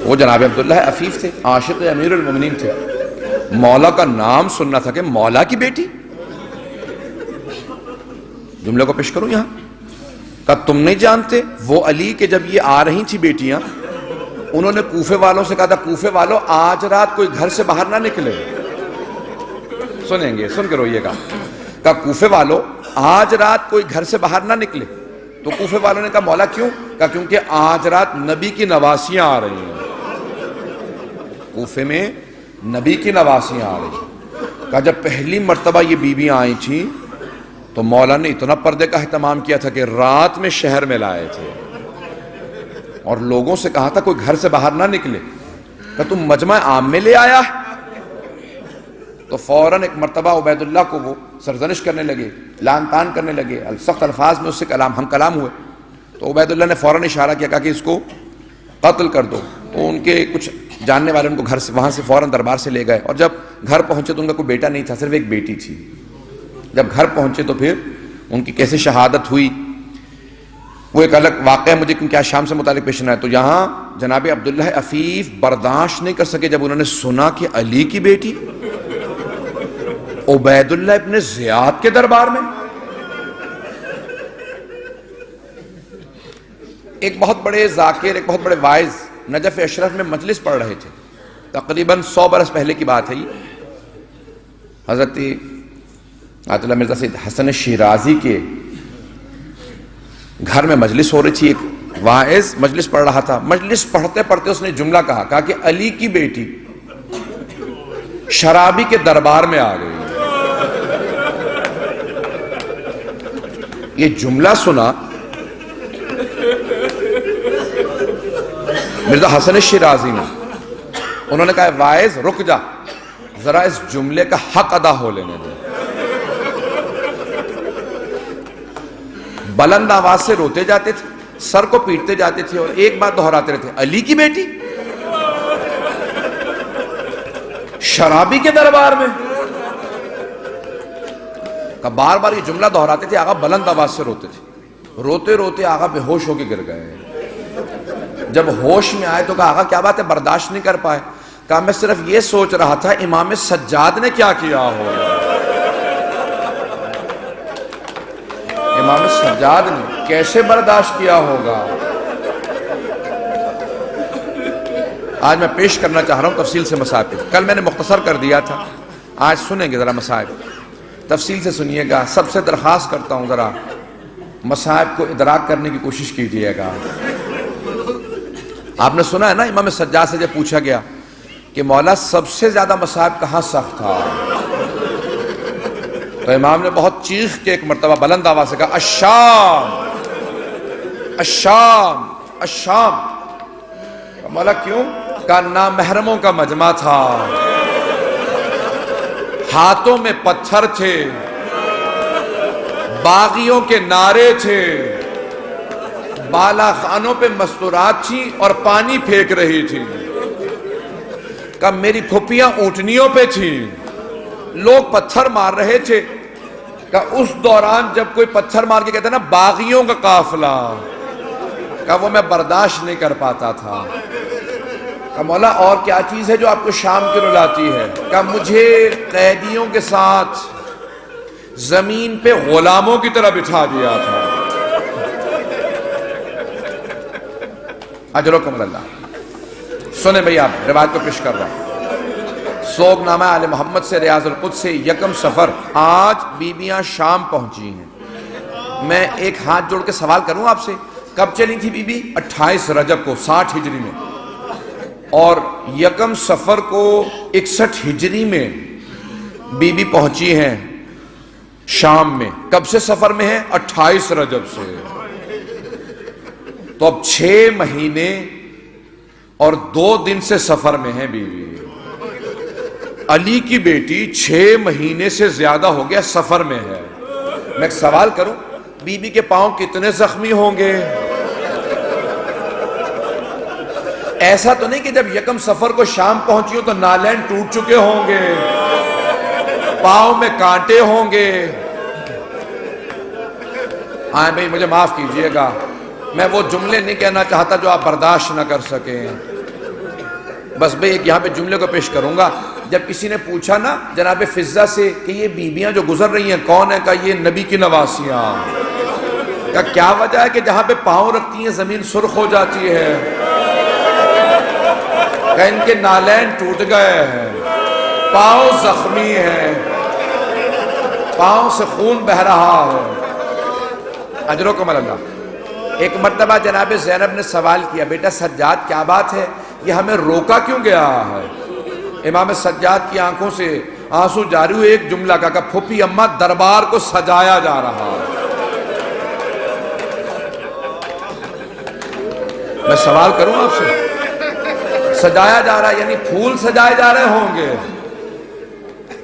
وہ جناب عبداللہ عفیف تھے، عاشق امیر المومنین تھے. مولا کا نام سننا تھا کہ مولا کی بیٹی. جملے کو پیش کروں یہاں. کہا تم نہیں جانتے وہ علی کے جب یہ آ رہی تھی بیٹیاں، انہوں نے کوفے والوں سے کہا تھا کوفے والوں آج رات کوئی گھر سے باہر نہ نکلے. سنیں گے، سن کے روئیے گا. کہا کوفے والوں آج رات کوئی گھر سے باہر نہ نکلے. تو کوفے والوں نے کہا مولا کیوں؟ کہا کیونکہ آج رات نبی کی نواسیاں آ رہی ہیں. کوفے میں نبی کی نواسیاں آ رہی ہیں. کہا جب پہلی مرتبہ یہ بیویاں آئی تھیں تو مولا نے اتنا پردے کا اہتمام کیا تھا کہ رات میں شہر میں لائے تھے اور لوگوں سے کہا تھا کوئی گھر سے باہر نہ نکلے. کہ تم مجمع عام میں لے آیا. تو فوراً ایک مرتبہ عبید اللہ کو وہ سرزنش کرنے لگے, لان تان کرنے لگے, سخت الفاظ میں اس سے ہم کلام ہوئے. تو عبید اللہ نے فوراً اشارہ کیا, کہا کہ اس کو قتل کر دو. تو ان کے کچھ جاننے والے ان کو گھر سے وہاں سے فوراً دربار سے لے گئے, اور جب گھر پہنچے تو ان کا کوئی بیٹا نہیں تھا, صرف ایک بیٹی تھی. جب گھر پہنچے تو پھر ان کی کیسے شہادت ہوئی وہ ایک الگ واقعہ مجھے کیونکہ آج شام سے متعلق پیش نہ ہے. تو یہاں جناب عبداللہ عفیف برداشت نہیں کر سکے جب انہوں نے سنا کہ علی کی بیٹی عبید اللہ ابن زیاد کے دربار میں. ایک بہت بڑے ذاکر, ایک بہت بڑے وائز نجف اشرف میں مجلس پڑھ رہے تھے, تقریباً 100 برس پہلے کی بات ہے یہ. حضرت آیت اللہ مرزا سید حسن شیرازی کے گھر میں مجلس ہو رہی تھی. ایک واعظ مجلس پڑھ رہا تھا. مجلس پڑھتے پڑھتے اس نے جملہ کہا کہ علی کی بیٹی شرابی کے دربار میں آ گئی. یہ جملہ سنا مرزا حسن شیرازی نے, انہوں نے کہا واعظ رک جا, ذرا اس جملے کا حق ادا ہو لینے دے. بلند آواز سے روتے جاتے تھے, سر کو پیٹتے جاتے تھے اور ایک بات دہراتے رہتے, علی کی بیٹی شرابی کے دربار میں. بار بار یہ جملہ دہراتے تھے. آقا بلند آواز سے روتے تھے, روتے روتے آقا بے ہوش ہو کے گر گئے. جب ہوش میں آئے تو کہا آقا کیا بات ہے, برداشت نہیں کر پائے. کہا میں صرف یہ سوچ رہا تھا امام سجاد نے کیا کیا ہوگا, امام سجاد نے کیسے برداشت کیا ہوگا. آج میں پیش کرنا چاہ رہا ہوں تفصیل سے مصائب. کل میں نے مختصر کر دیا تھا, آج سنیں گے ذرا مصائب, تفصیل سے سنیے گا. سب سے درخواست کرتا ہوں ذرا مصائب کو ادراک کرنے کی کوشش کیجیے گا. آپ نے سنا ہے نا, امام سجاد سے جب پوچھا گیا کہ مولا سب سے زیادہ مصائب کہاں سخت تھا, تو امام نے بہت چیخ کے ایک مرتبہ بلند آواز سے کہا الشام الشام الشام. مولا کیوں؟ کہا نامحرموں کا مجمع تھا, ہاتھوں میں پتھر تھے, باغیوں کے نعرے تھے, بالا خانوں پہ مستورات تھی اور پانی پھینک رہی تھی. کہ میری پھپھیاں اونٹنیوں پہ تھیں, لوگ پتھر مار رہے تھے. کہ اس دوران جب کوئی پتھر مار کے کہتے ہیں نا باغیوں کا قافلہ, کہ وہ میں برداشت نہیں کر پاتا تھا. کہ مولا اور کیا چیز ہے جو آپ کو شام کی رلاتی ہے؟ کہ مجھے قیدیوں کے ساتھ زمین پہ غلاموں کی طرح بٹھا دیا تھا. اجرکم اللہ. سنیں بھئی, آپ روایت کو پیش کر رہا ہوں. سوگ نامہ آل محمد سے ریاض القدس سے 1 صفر. آج بیویاں شام پہنچی ہیں. میں ایک ہاتھ جوڑ کے سوال کروں آپ سے, کب چلی تھی بی بی؟ 28 رجب کو 60 ہجری میں, اور 1 صفر کو 61 ہجری میں بی بی پہنچی ہیں شام میں. کب سے سفر میں ہے؟ 28 رجب سے. تو اب 6 مہینے اور 2 دن سے سفر میں ہے بیوی. علی کی بیٹی 6 مہینے سے زیادہ ہو گیا سفر میں ہے. میں ایک سوال کروں, بی بی کے پاؤں کتنے زخمی ہوں گے؟ ایسا تو نہیں کہ جب 1 صفر کو شام پہنچی ہو تو نالین ٹوٹ چکے ہوں گے, پاؤں میں کانٹے ہوں گے. آئیں بھئی مجھے معاف کیجئے گا, میں وہ جملے نہیں کہنا چاہتا جو آپ برداشت نہ کر سکیں. بس بھئی ایک یہاں پہ جملے کو پیش کروں گا. جب کسی نے پوچھا نا جناب فضہ سے کہ یہ بیویاں جو گزر رہی ہیں کون ہے؟ کہا یہ نبی کی نواسیاں. کہا کیا وجہ ہے کہ جہاں پہ پاؤں رکھتی ہیں زمین سرخ ہو جاتی ہے؟ کہ ان کے نالین ٹوٹ گئے ہیں, پاؤں زخمی ہیں, پاؤں سے خون بہ رہا ہے. اجرکم اللہ. ایک مرتبہ جناب زینب نے سوال کیا, بیٹا سجاد کیا بات ہے, یہ ہمیں روکا کیوں گیا ہے؟ امام سجاد کی آنکھوں سے آنسو جاری ہوئے، ایک جملہ کہا پھوپھی اماں دربار کو سجایا جا رہا ہے۔ میں سوال کروں آپ سے، سجایا جا رہا ہے یعنی پھول سجائے جا رہے ہوں گے،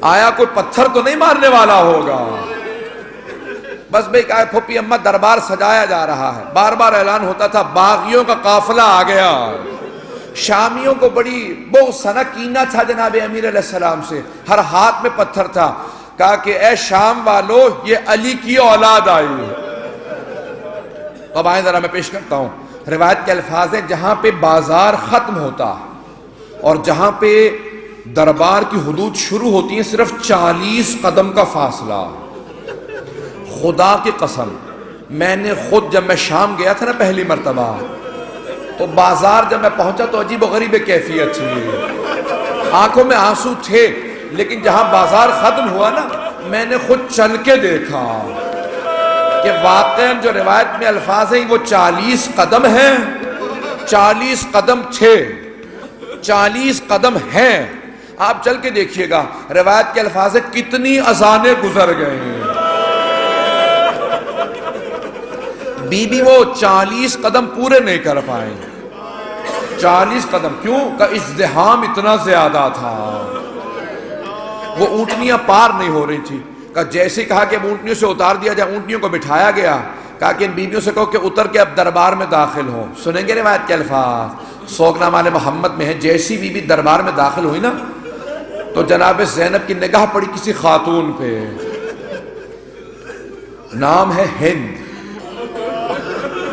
آیا کوئی پتھر تو نہیں مارنے والا ہوگا؟ بس بھئی کہا پھوپھی اماں دربار سجایا جا رہا ہے۔ بار بار اعلان ہوتا تھا باغیوں کا قافلہ آ گیا۔ شامیوں کو بڑی بغض کینہ تھا جناب امیر علیہ السلام سے، ہر ہاتھ میں پتھر تھا۔ کہا کہ اے شام والو، یہ علی کی اولاد آئی ہے۔ اب آئیں ذرا میں پیش کرتا ہوں روایت کے الفاظ ہیں، جہاں پہ بازار ختم ہوتا اور جہاں پہ دربار کی حدود شروع ہوتی ہیں صرف 40 قدم کا فاصلہ۔ خدا کی قسم، میں نے خود جب میں شام گیا تھا نا پہلی مرتبہ، تو بازار جب میں پہنچا تو عجیب و غریب کیفیت تھی، آنکھوں میں آنسو تھے، لیکن جہاں بازار ختم ہوا نا میں نے خود چل کے دیکھا کہ واقعاً جو روایت میں الفاظ ہیں وہ 40 قدم ہیں، 40 قدم تھے، 40 قدم ہیں۔ آپ چل کے دیکھیے گا روایت کے الفاظ ہیں کتنی اذانیں گزر گئے ہیں۔ بی بی وہ 40 قدم پورے نہیں کر پائیں۔ 40 قدم کیوں؟ کہ ازدحام اتنا زیادہ تھا، وہ اونٹنیاں پار نہیں ہو رہی تھی۔ کہ جیسے کہا کہ اب اونٹنیوں سے اتار دیا جائے، اونٹنیوں کو بٹھایا گیا۔ کہا کہ ان بیویوں سے کہو کہ اتر کے اب دربار میں داخل ہو۔ سنیں گے روایت کے الفاظ سوگنامہ محمد میں ہے، جیسی بی بی دربار میں داخل ہوئی نا تو جناب زینب کی نگاہ پڑی کسی خاتون پہ، نام ہے ہند۔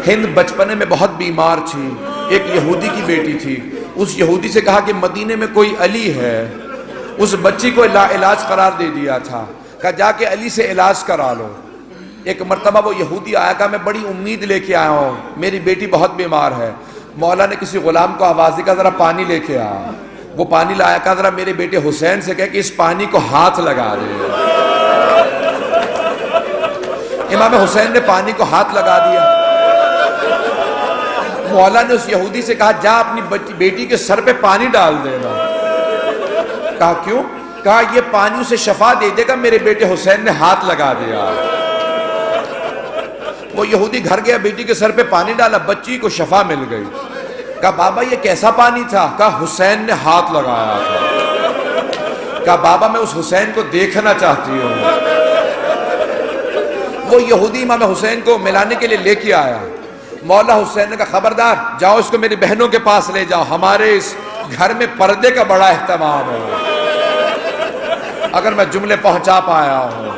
ہند بچپنے میں بہت بیمار تھی، ایک یہودی کی بیٹی تھی۔ اس یہودی سے کہا کہ مدینے میں کوئی علی ہے، اس بچی کو لا علاج قرار دے دیا تھا۔ کہا جا کے علی سے علاج کرا لو۔ ایک مرتبہ وہ یہودی آیا، کہا میں بڑی امید لے کے آیا ہوں، میری بیٹی بہت بیمار ہے۔ مولا نے کسی غلام کو آواز دی، کہا ذرا پانی لے کے آ۔ وہ پانی لایا، کہا ذرا میرے بیٹے حسین سے کہہ کہ اس پانی کو ہاتھ لگا دے۔ امام حسین نے پانی کو ہاتھ لگا دیا۔ مولا نے اس یہودی سے کہا جا اپنی بیٹی کے سر پہ پانی ڈال دینا۔ کہا کیوں؟ کہا یہ پانی اسے شفا دے دے گا، میرے بیٹے حسین نے ہاتھ لگا دیا۔ وہ یہودی گھر گیا، بیٹی کے سر پہ پانی ڈالا، بچی کو شفا مل گئی۔ کہا بابا یہ کیسا پانی تھا؟ کہا حسین نے ہاتھ لگایا تھا۔ کہا بابا میں اس حسین کو دیکھنا چاہتی ہوں۔ وہ یہودی امام حسین کو ملانے کے لیے لے کے آیا۔ مولا حسین نے کہا خبردار، جاؤ اس کو میری بہنوں کے پاس لے جاؤ، ہمارے اس گھر میں پردے کا بڑا اہتمام ہے۔ اگر میں جملے پہنچا پایا ہوں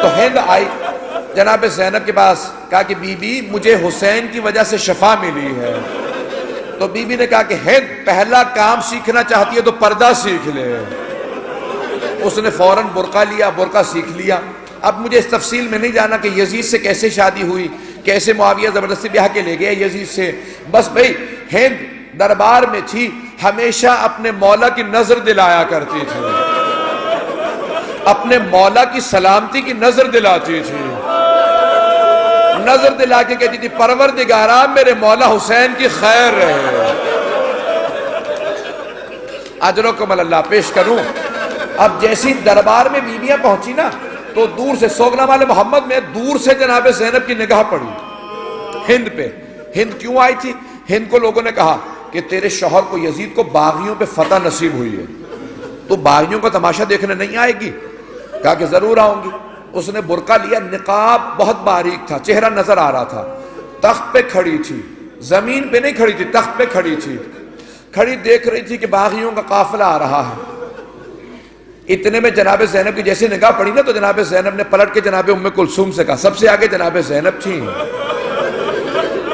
تو ہند آئی جناب زینب کے پاس، کہا کہ بی بی مجھے حسین کی وجہ سے شفا ملی ہے۔ تو بی بی نے کہا کہ ہند پہلا کام سیکھنا چاہتی ہے تو پردہ سیکھ لے۔ اس نے فوراً برقع لیا، برقع سیکھ لیا۔ اب مجھے اس تفصیل میں نہیں جانا کہ یزید سے کیسے شادی ہوئی، کیسے معاویہ زبردستی بیاہ کے لے گیا یزید سے، بس بھئی ہند دربار میں تھی، ہمیشہ اپنے مولا کی نظر دلایا کرتی تھی، اپنے مولا کی سلامتی کی نظر دلاتی تھی، نظر دلا کے کہتی تھی پروردگارا میرے مولا حسین کی خیر رہے۔ اجرکم اللہ پیش کروں۔ اب جیسی دربار میں بیویاں پہنچی نا تو دور سے سوگنامہ محمد میں دور سے جناب زینب کی نگاہ پڑی ہند پہ۔ ہند کیوں آئی تھی؟ ہند کو لوگوں نے کہا کہ تیرے شوہر کو یزید کو باغیوں پہ فتح نصیب ہوئی ہے، تو باغیوں کا تماشا دیکھنے نہیں آئے گی؟ کہا کہ ضرور آؤں گی۔ اس نے برقع لیا، نقاب بہت باریک تھا، چہرہ نظر آ رہا تھا، تخت پہ کھڑی تھی، زمین پہ نہیں کھڑی تھی، تخت پہ کھڑی تھی، کھڑی دیکھ رہی تھی کہ باغیوں کا قافلہ آ رہا ہے۔ اتنے میں جناب زینب کی جیسے نگاہ پڑی نا تو جناب زینب نے پلٹ کے جناب ام کلثوم سے کہا، سب سے آگے جناب زینب تھی،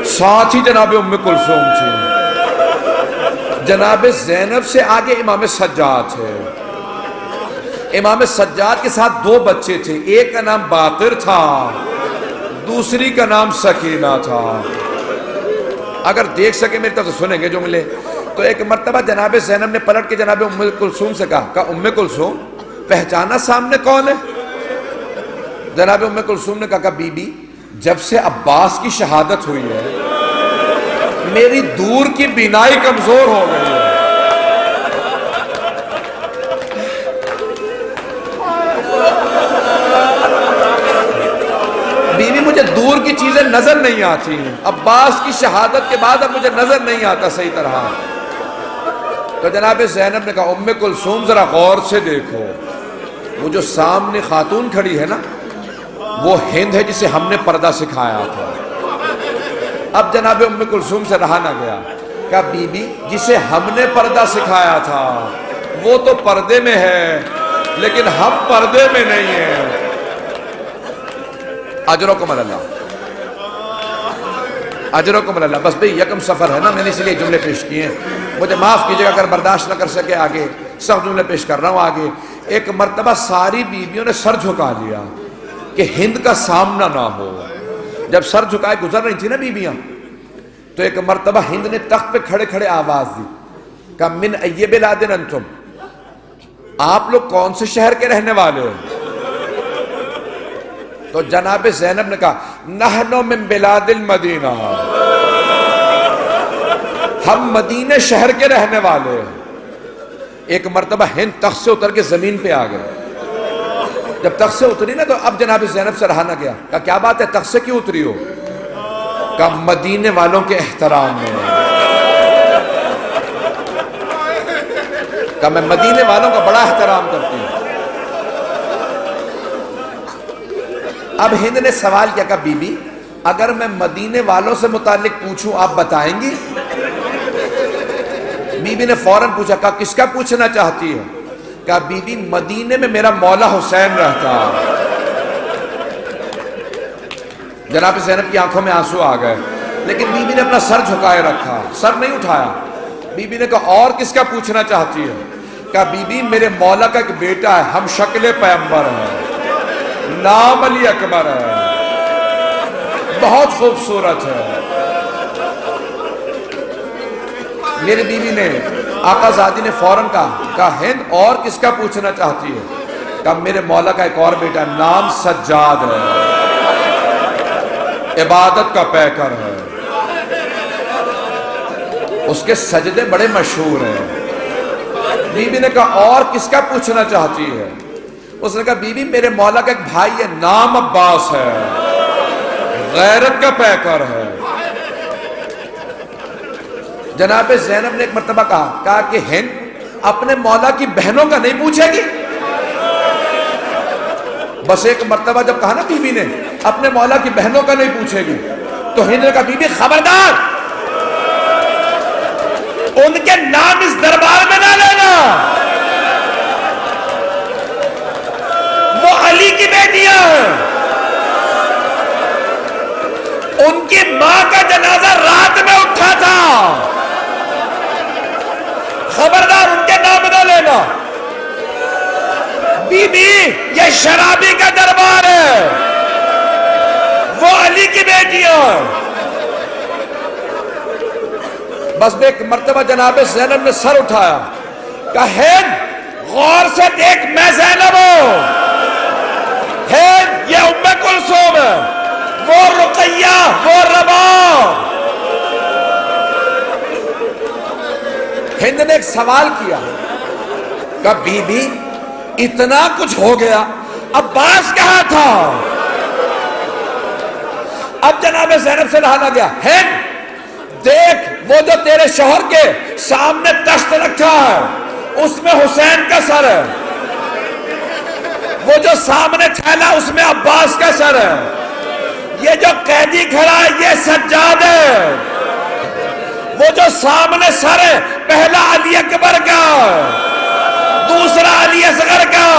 ساتھ ہی جناب ام کلثوم تھی، جناب زینب سے آگے امام سجاد تھے۔ امام سجاد کے ساتھ دو بچے تھے، ایک کا نام باقر تھا، دوسری کا نام سکینہ تھا۔ اگر دیکھ سکے میری طرف سے سنیں گے جملے۔ تو ایک مرتبہ جناب زینب نے پلٹ کے جناب ام کلثوم سے کہا ام کلثوم پہچانا سامنے کون ہے؟ جناب ام کلثوم نے کہا بی بی جب سے عباس کی شہادت ہوئی ہے میری دور کی بینائی کمزور ہو گئی ہے۔ کی چیزیں نظر نہیں آتی ہیں. عباس کی شہادت کے بعد اب مجھے نظر نہیں آتا صحیح طرح. تو جناب زینب نے کہا ام کلثوم ذرا غور سے دیکھو، وہ جو سامنے خاتون کھڑی ہے نا وہ ہند ہے جسے ہم نے پردہ سکھایا تھا. اب جناب ام کلثوم سے رہا نہ گیا. کہا بی بی جسے ہم نے پردہ سکھایا تھا وہ تو پردے میں ہے لیکن ہم پردے میں نہیں ہیں. اجرکم اللہ، اجرکم اللہ. بس بھئی یکم سفر ہے نا، میں نے اس لیے جملے پیش کیے ہیں، مجھے معاف کیجیے گا اگر برداشت نہ کر سکے. آگے سب جملے پیش کر رہا ہوں. آگے ایک مرتبہ ساری بیویوں نے سر جھکا لیا کہ ہند کا سامنا نہ ہو. جب سر جھکائے گزر رہی تھی نا بیویاں، تو ایک مرتبہ ہند نے تخت پہ کھڑے کھڑے آواز دی. کہا من ای بلاد انتم، آپ لوگ کون سے شہر کے رہنے والے ہو؟ تو جناب زینب نے کہا نحن من بلاد المدینہ، ہم مدینے شہر کے رہنے والے ہیں. ایک مرتبہ ہند تخت سے اتر کے زمین پہ آ گئے. جب تخت سے اتری نا تو اب جناب زینب سے رہا نہ گیا. کہا کیا بات ہے، تخت سے کیوں اتری ہو؟ کہا مدینے والوں کے احترام میں. کہا میں مدینے والوں کا بڑا احترام کرتی ہوں. اب ہند نے سوال کیا. کہا بی بی اگر میں مدینے والوں سے متعلق پوچھوں آپ بتائیں گی؟ بی بی نے فوراً پوچھا. کہا کس کا پوچھنا چاہتی ہے؟ کہا بی بی مدینے میں میرا مولا حسین رہتا. جناب زینب کی آنکھوں میں آنسو آ گئے، لیکن بی بی نے اپنا سر جھکائے رکھا، سر نہیں اٹھایا. بی بی نے کہا اور کس کا پوچھنا چاہتی ہے؟ کہا بی بی میرے مولا کا ایک بیٹا ہے، ہم شکل پیغمبر ہیں، نام علی اکبر ہے، بہت خوبصورت ہے. میری بیوی نے آقا زادی نے فوراً کہا ہند اور کس کا پوچھنا چاہتی ہے؟ کہا میرے مولا کا ایک اور بیٹا ہے، نام سجاد ہے، عبادت کا پیکر ہے، اس کے سجدے بڑے مشہور ہیں. بی بی نے کہا اور کس کا پوچھنا چاہتی ہے؟ اس نے کہا بی بی میرے مولا کا ایک بھائی ہے، نام عباس ہے، غیرت کا پیکر ہے. جناب زینب نے ایک مرتبہ کہا کہ ہند اپنے مولا کی بہنوں کا نہیں پوچھے گی؟ بس ایک مرتبہ جب کہا نا بی بی نے اپنے مولا کی بہنوں کا نہیں پوچھے گی، تو ہند نے کہا بی بی خبردار، ان کے نام اس دربار میں نہ لینا، وہ علی کی بیٹیاں ہیں، ان کی ماں کا جنازہ رات میں اٹھا تھا، خبردار ان کے نام نہ لینا. بی بی یہ شرابی کا دربار ہے، وہ علی کی بیٹیاں. بس ایک مرتبہ جناب زینب نے سر اٹھایا. کہا ہند غور سے دیکھ، میں زینب ہوں، ہند یہ ام کلثوم ہے، وہ رقیہ، وہ رباب. ہند نے ایک سوال کیا. کہا بی بی اتنا کچھ ہو گیا، عباس کہاں تھا؟ اب جناب زینب سے رہا نہ گیا. ہند دیکھ، وہ جو تیرے شوہر کے سامنے تخت رکھا ہے اس میں حسین کا سر ہے، وہ جو سامنے تھیلا اس میں عباس کا سر ہے، یہ جو قیدی کھڑا ہے یہ سجاد ہے، وہ جو سامنے سر ہے پہلا علی اکبر کا، دوسرا علی اصغر کا،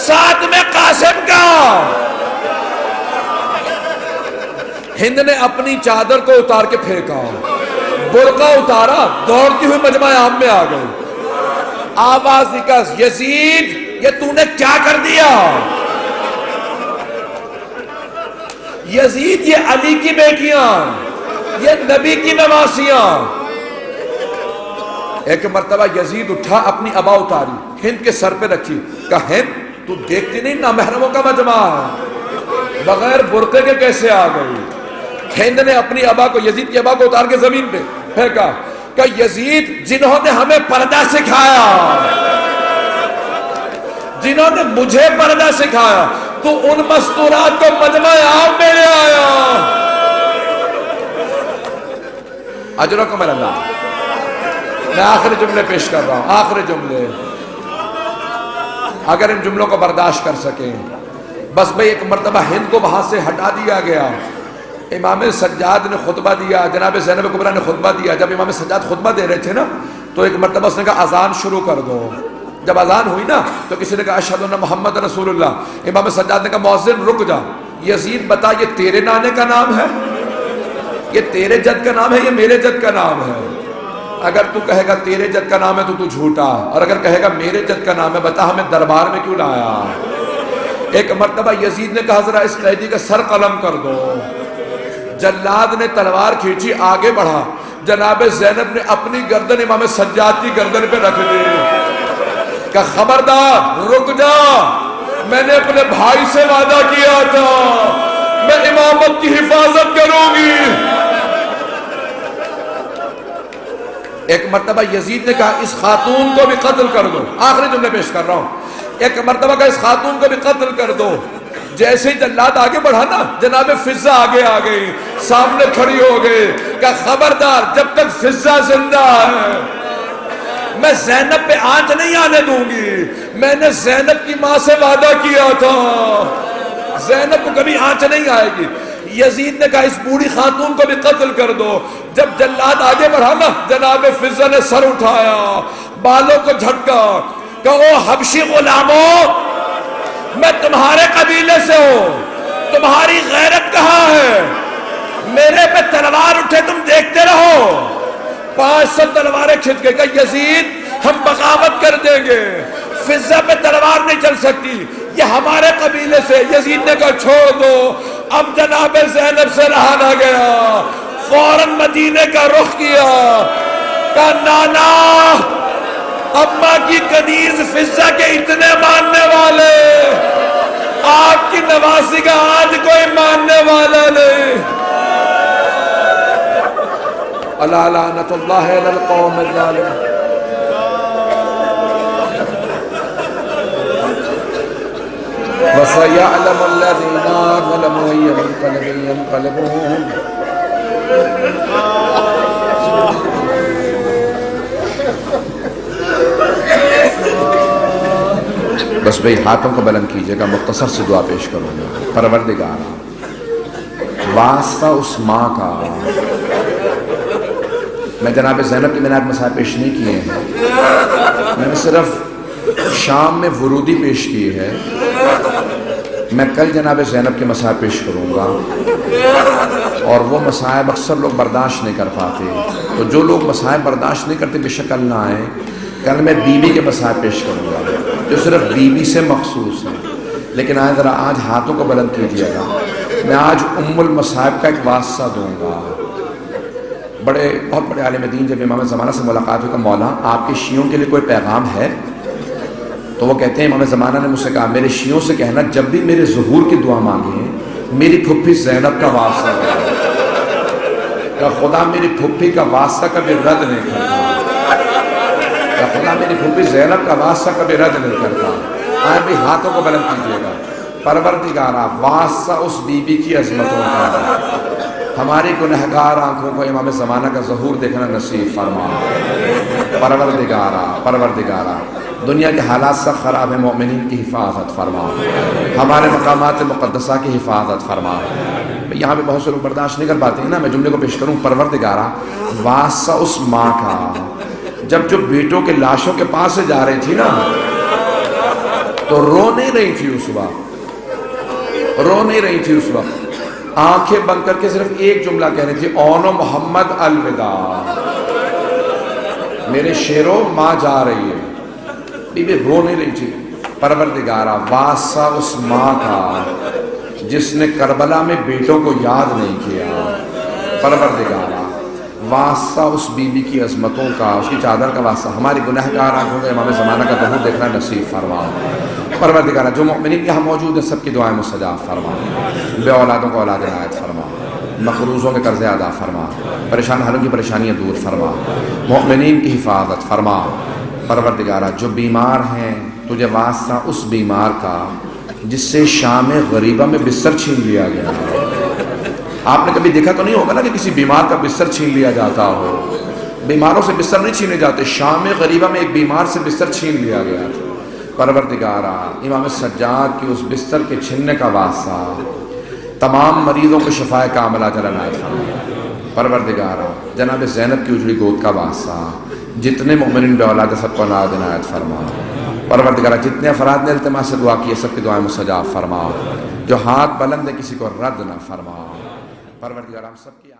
ساتھ میں قاسم کا. ہند نے اپنی چادر کو اتار کے پھینکا، برقع اتارا، دوڑتی ہوئی مجمع عام میں آ گئی. آواز نکال یزید یہ تو نے کیا کر دیا؟ یزید یہ علی کی بیٹیاں، یہ نبی کی نواسیاں. ایک مرتبہ یزید اٹھا، اپنی عبا اتاری، ہند کے سر پہ رکھی. کہا ہند تو دیکھتی نہیں نامحرموں کا مجمع ہے، بغیر برقعے کے کیسے آ گئی؟ ہند نے اپنی عبا کو، یزید کی عبا کو اتار کے زمین پہ پھینکا. کہ یزید جنہوں نے ہمیں پردہ سکھایا، جنہوں نے مجھے پردہ سکھایا، تو ان مستورات کو مجمع عام میں لے آیا. اجرکم علی اللہ. میں آخری جملے پیش کر رہا ہوں، آخری جملے، اگر ان جملوں کو برداشت کر سکیں. بس بھئی ایک مرتبہ ہند کو وہاں سے ہٹا دیا گیا، امام سجاد نے خطبہ دیا، جناب زینب کبریٰ نے خطبہ دیا. جب امام سجاد خطبہ دے رہے تھے نا تو ایک مرتبہ اس نے کہا اذان شروع کر دو. جب اذان ہوئی نا تو کسی نے کہا اشہد ان محمد رسول اللہ. امام سجاد نے کہا مؤذن رک جا، یزید بتا یہ تیرے نانے کا نام ہے، یہ تیرے جد کا نام ہے، یہ میرے جد کا نام ہے. اگر تو کہے گا تیرے جد کا نام ہے تو جھوٹا، اور اگر کہے گا میرے جد کا نام ہے بتا ہمیں دربار میں کیوں لایا. ایک مرتبہ یزید نے کہا ذرا اس قیدی کا سر قلم کر دو. جلاد نے تلوار کھینچی، آگے بڑھا، جناب زینب نے اپنی گردن امام سجاد کی گردن پہ رکھ دی. کہ خبردار رک جا، میں نے اپنے بھائی سے وعدہ کیا تھا میں امامت کی حفاظت کروں گی. ایک مرتبہ یزید نے کہا اس خاتون کو بھی قتل کر دو. آخری جملے پیش کر رہا ہوں. ایک مرتبہ کہا اس خاتون کو بھی قتل کر دو. جیسے ہی جلاد آگے بڑھا نا جناب فضہ آگے آ گئی، سامنے کھڑی ہو گئی. کہ خبردار جب تک فضہ زندہ ہے میں زینب پہ آنچ نہیں آنے دوں گی. میں نے زینب کی ماں سے وعدہ کیا تھا زینب کو کبھی آنچ نہیں آئے گی. یزید نے کہا اس بوڑھی خاتون کو بھی قتل کر دو. جب جلاد آگے بڑھا نا جناب فضہ نے سر اٹھایا، بالوں کو جھٹکا، کہ او حبشی غلاموں میں تمہارے قبیلے سے ہوں، تمہاری غیرت کہاں ہے؟ میرے پہ تلوار اٹھے تم دیکھتے رہو. 500 تلواریں کھنچ کے کہا یزید ہم بغاوت کر دیں گے، فضہ پہ تلوار نہیں چل سکتی، یہ ہمارے قبیلے سے. یزید نے کہا چھوڑ دو. اب جناب زینب سے رہا نہ گیا، فوراً مدینے کا رخ کیا. کہا نانا اماں کی کنیز فضہ کے اتنے ماننے والے، آپ کی نوازی کا آج کوئی ماننے والا نہیں. الا لعنت اللہ علی القوم الظالمین. وَسَيَعْلَمُ الَّذِينَ ظَلَمُوا أَيَّ مُنقَلِبٍ يَنقَلِبُونَ. بس بھئی ہاتھوں کو بلند کیجئے گا، مختصر سے دعا پیش کروں گا. پروردگار واسطہ اس ماں کا، میں جناب زینب کی منات مسائل پیش نہیں کیے ہیں، میں نے صرف شام میں ورودی پیش کی ہے. میں کل جناب زینب کے مسائل پیش کروں گا، اور وہ مسائل اکثر لوگ برداشت نہیں کر پاتے. تو جو لوگ مسائل برداشت نہیں کرتے بے شک کل نہ آئیں. کل میں بیوی کے مسائل پیش کروں گا جو صرف بیوی سے مخصوص ہے. لیکن آج ذرا آج ہاتھوں کو بلند کیجیے گا. میں آج ام المصائب کا ایک واسطہ دوں گا. بہت بڑے عالم دین جب امام زمانہ سے ملاقات ہوئی کہ مولا آپ کے شیعوں کے لیے کوئی پیغام ہے؟ تو وہ کہتے ہیں امام زمانہ نے مجھ سے کہا میرے شیعوں سے کہنا جب بھی میرے ظہور کی دعا مانگیں میری پھپھی زینب کا واسطہ ہے، کہ خدا میری پھپھی کا واسطہ کبھی رد نہیں کرتا، کہ خدا میری پھپھی زینب کا واسطہ کبھی رد نہیں کرتا. آئے بھی ہاتھوں کو بلند کیجیے گا. پروردگارہ واسطہ اس بی بی کی عظمتوں کا، ہماری گنہگار آنکھوں کو امام زمانہ کا ظہور دیکھنا نصیب فرما. پروردگارہ دنیا کے حالات سخت خراب ہیں، مومنین کی حفاظت فرما، ہمارے مقامات مقدسہ کی حفاظت فرما. یہاں پہ بہت سے لوگ برداشت نہیں کر پاتے ہیں نا، میں جملے کو پیش کروں. پروردگارہ واسطہ اس ماں کا جب جو بیٹوں کے لاشوں کے پاس سے جا رہی تھی نا تو رو نہیں رہی تھی اس وقت، آنکھیں بند کر کے صرف ایک جملہ کہہ رہی تھی اونو محمد الوداع، میرے شیرو ماں جا رہی ہے. بی بی رو نہیں رہی تھی. پروردگارہ واسطہ اس ماں کا جس نے کربلا میں بیٹوں کو یاد نہیں کیا. پروردگارہ واسطہ اس بی بی کی عظمتوں کا، اس کی چادر کا واسطہ، ہماری گنہگار آنکھوں کا امام زمانہ کا ظہور دیکھنا نصیب فرما. پروردگارہ جو مؤمنین یہاں موجود ہیں سب کی دعائیں مستجاب فرما، بے اولادوں کو اولاد عنایت فرما، مقروضوں کے قرض ادا فرما، پریشان حالوں کی پریشانیاں دور فرما، مؤمنین کی حفاظت فرما. پروردگارہ جو بیمار ہیں تجھے واسطہ اس بیمار کا جس سے شام غریبہ میں بستر چھین لیا گیا، آپ نے کبھی دیکھا تو نہیں ہوگا نا کہ کسی بیمار کا بستر چھین لیا جاتا ہو. بیماروں سے بستر نہیں چھینے جاتے. شام غریبہ میں ایک بیمار سے بستر چھین لیا گیا تھا. پروردگارا امام سجاد کی اس بستر کے چھننے کا واسطہ تمام مریضوں کو شفائے کاملہ عنایت فرما. پروردگارا جناب زینب کی اجڑی گود کا واسطہ جتنے مومنین بے اولاد سب کو اولاد عنایت فرما. پروردگارا جتنے افراد نے التماس سے دعا کی سب کی دعائیں مستجاب فرما. جو ہاتھ بلند ہے کسی کو رد نہ فرما. پروردگارا ہم سب کی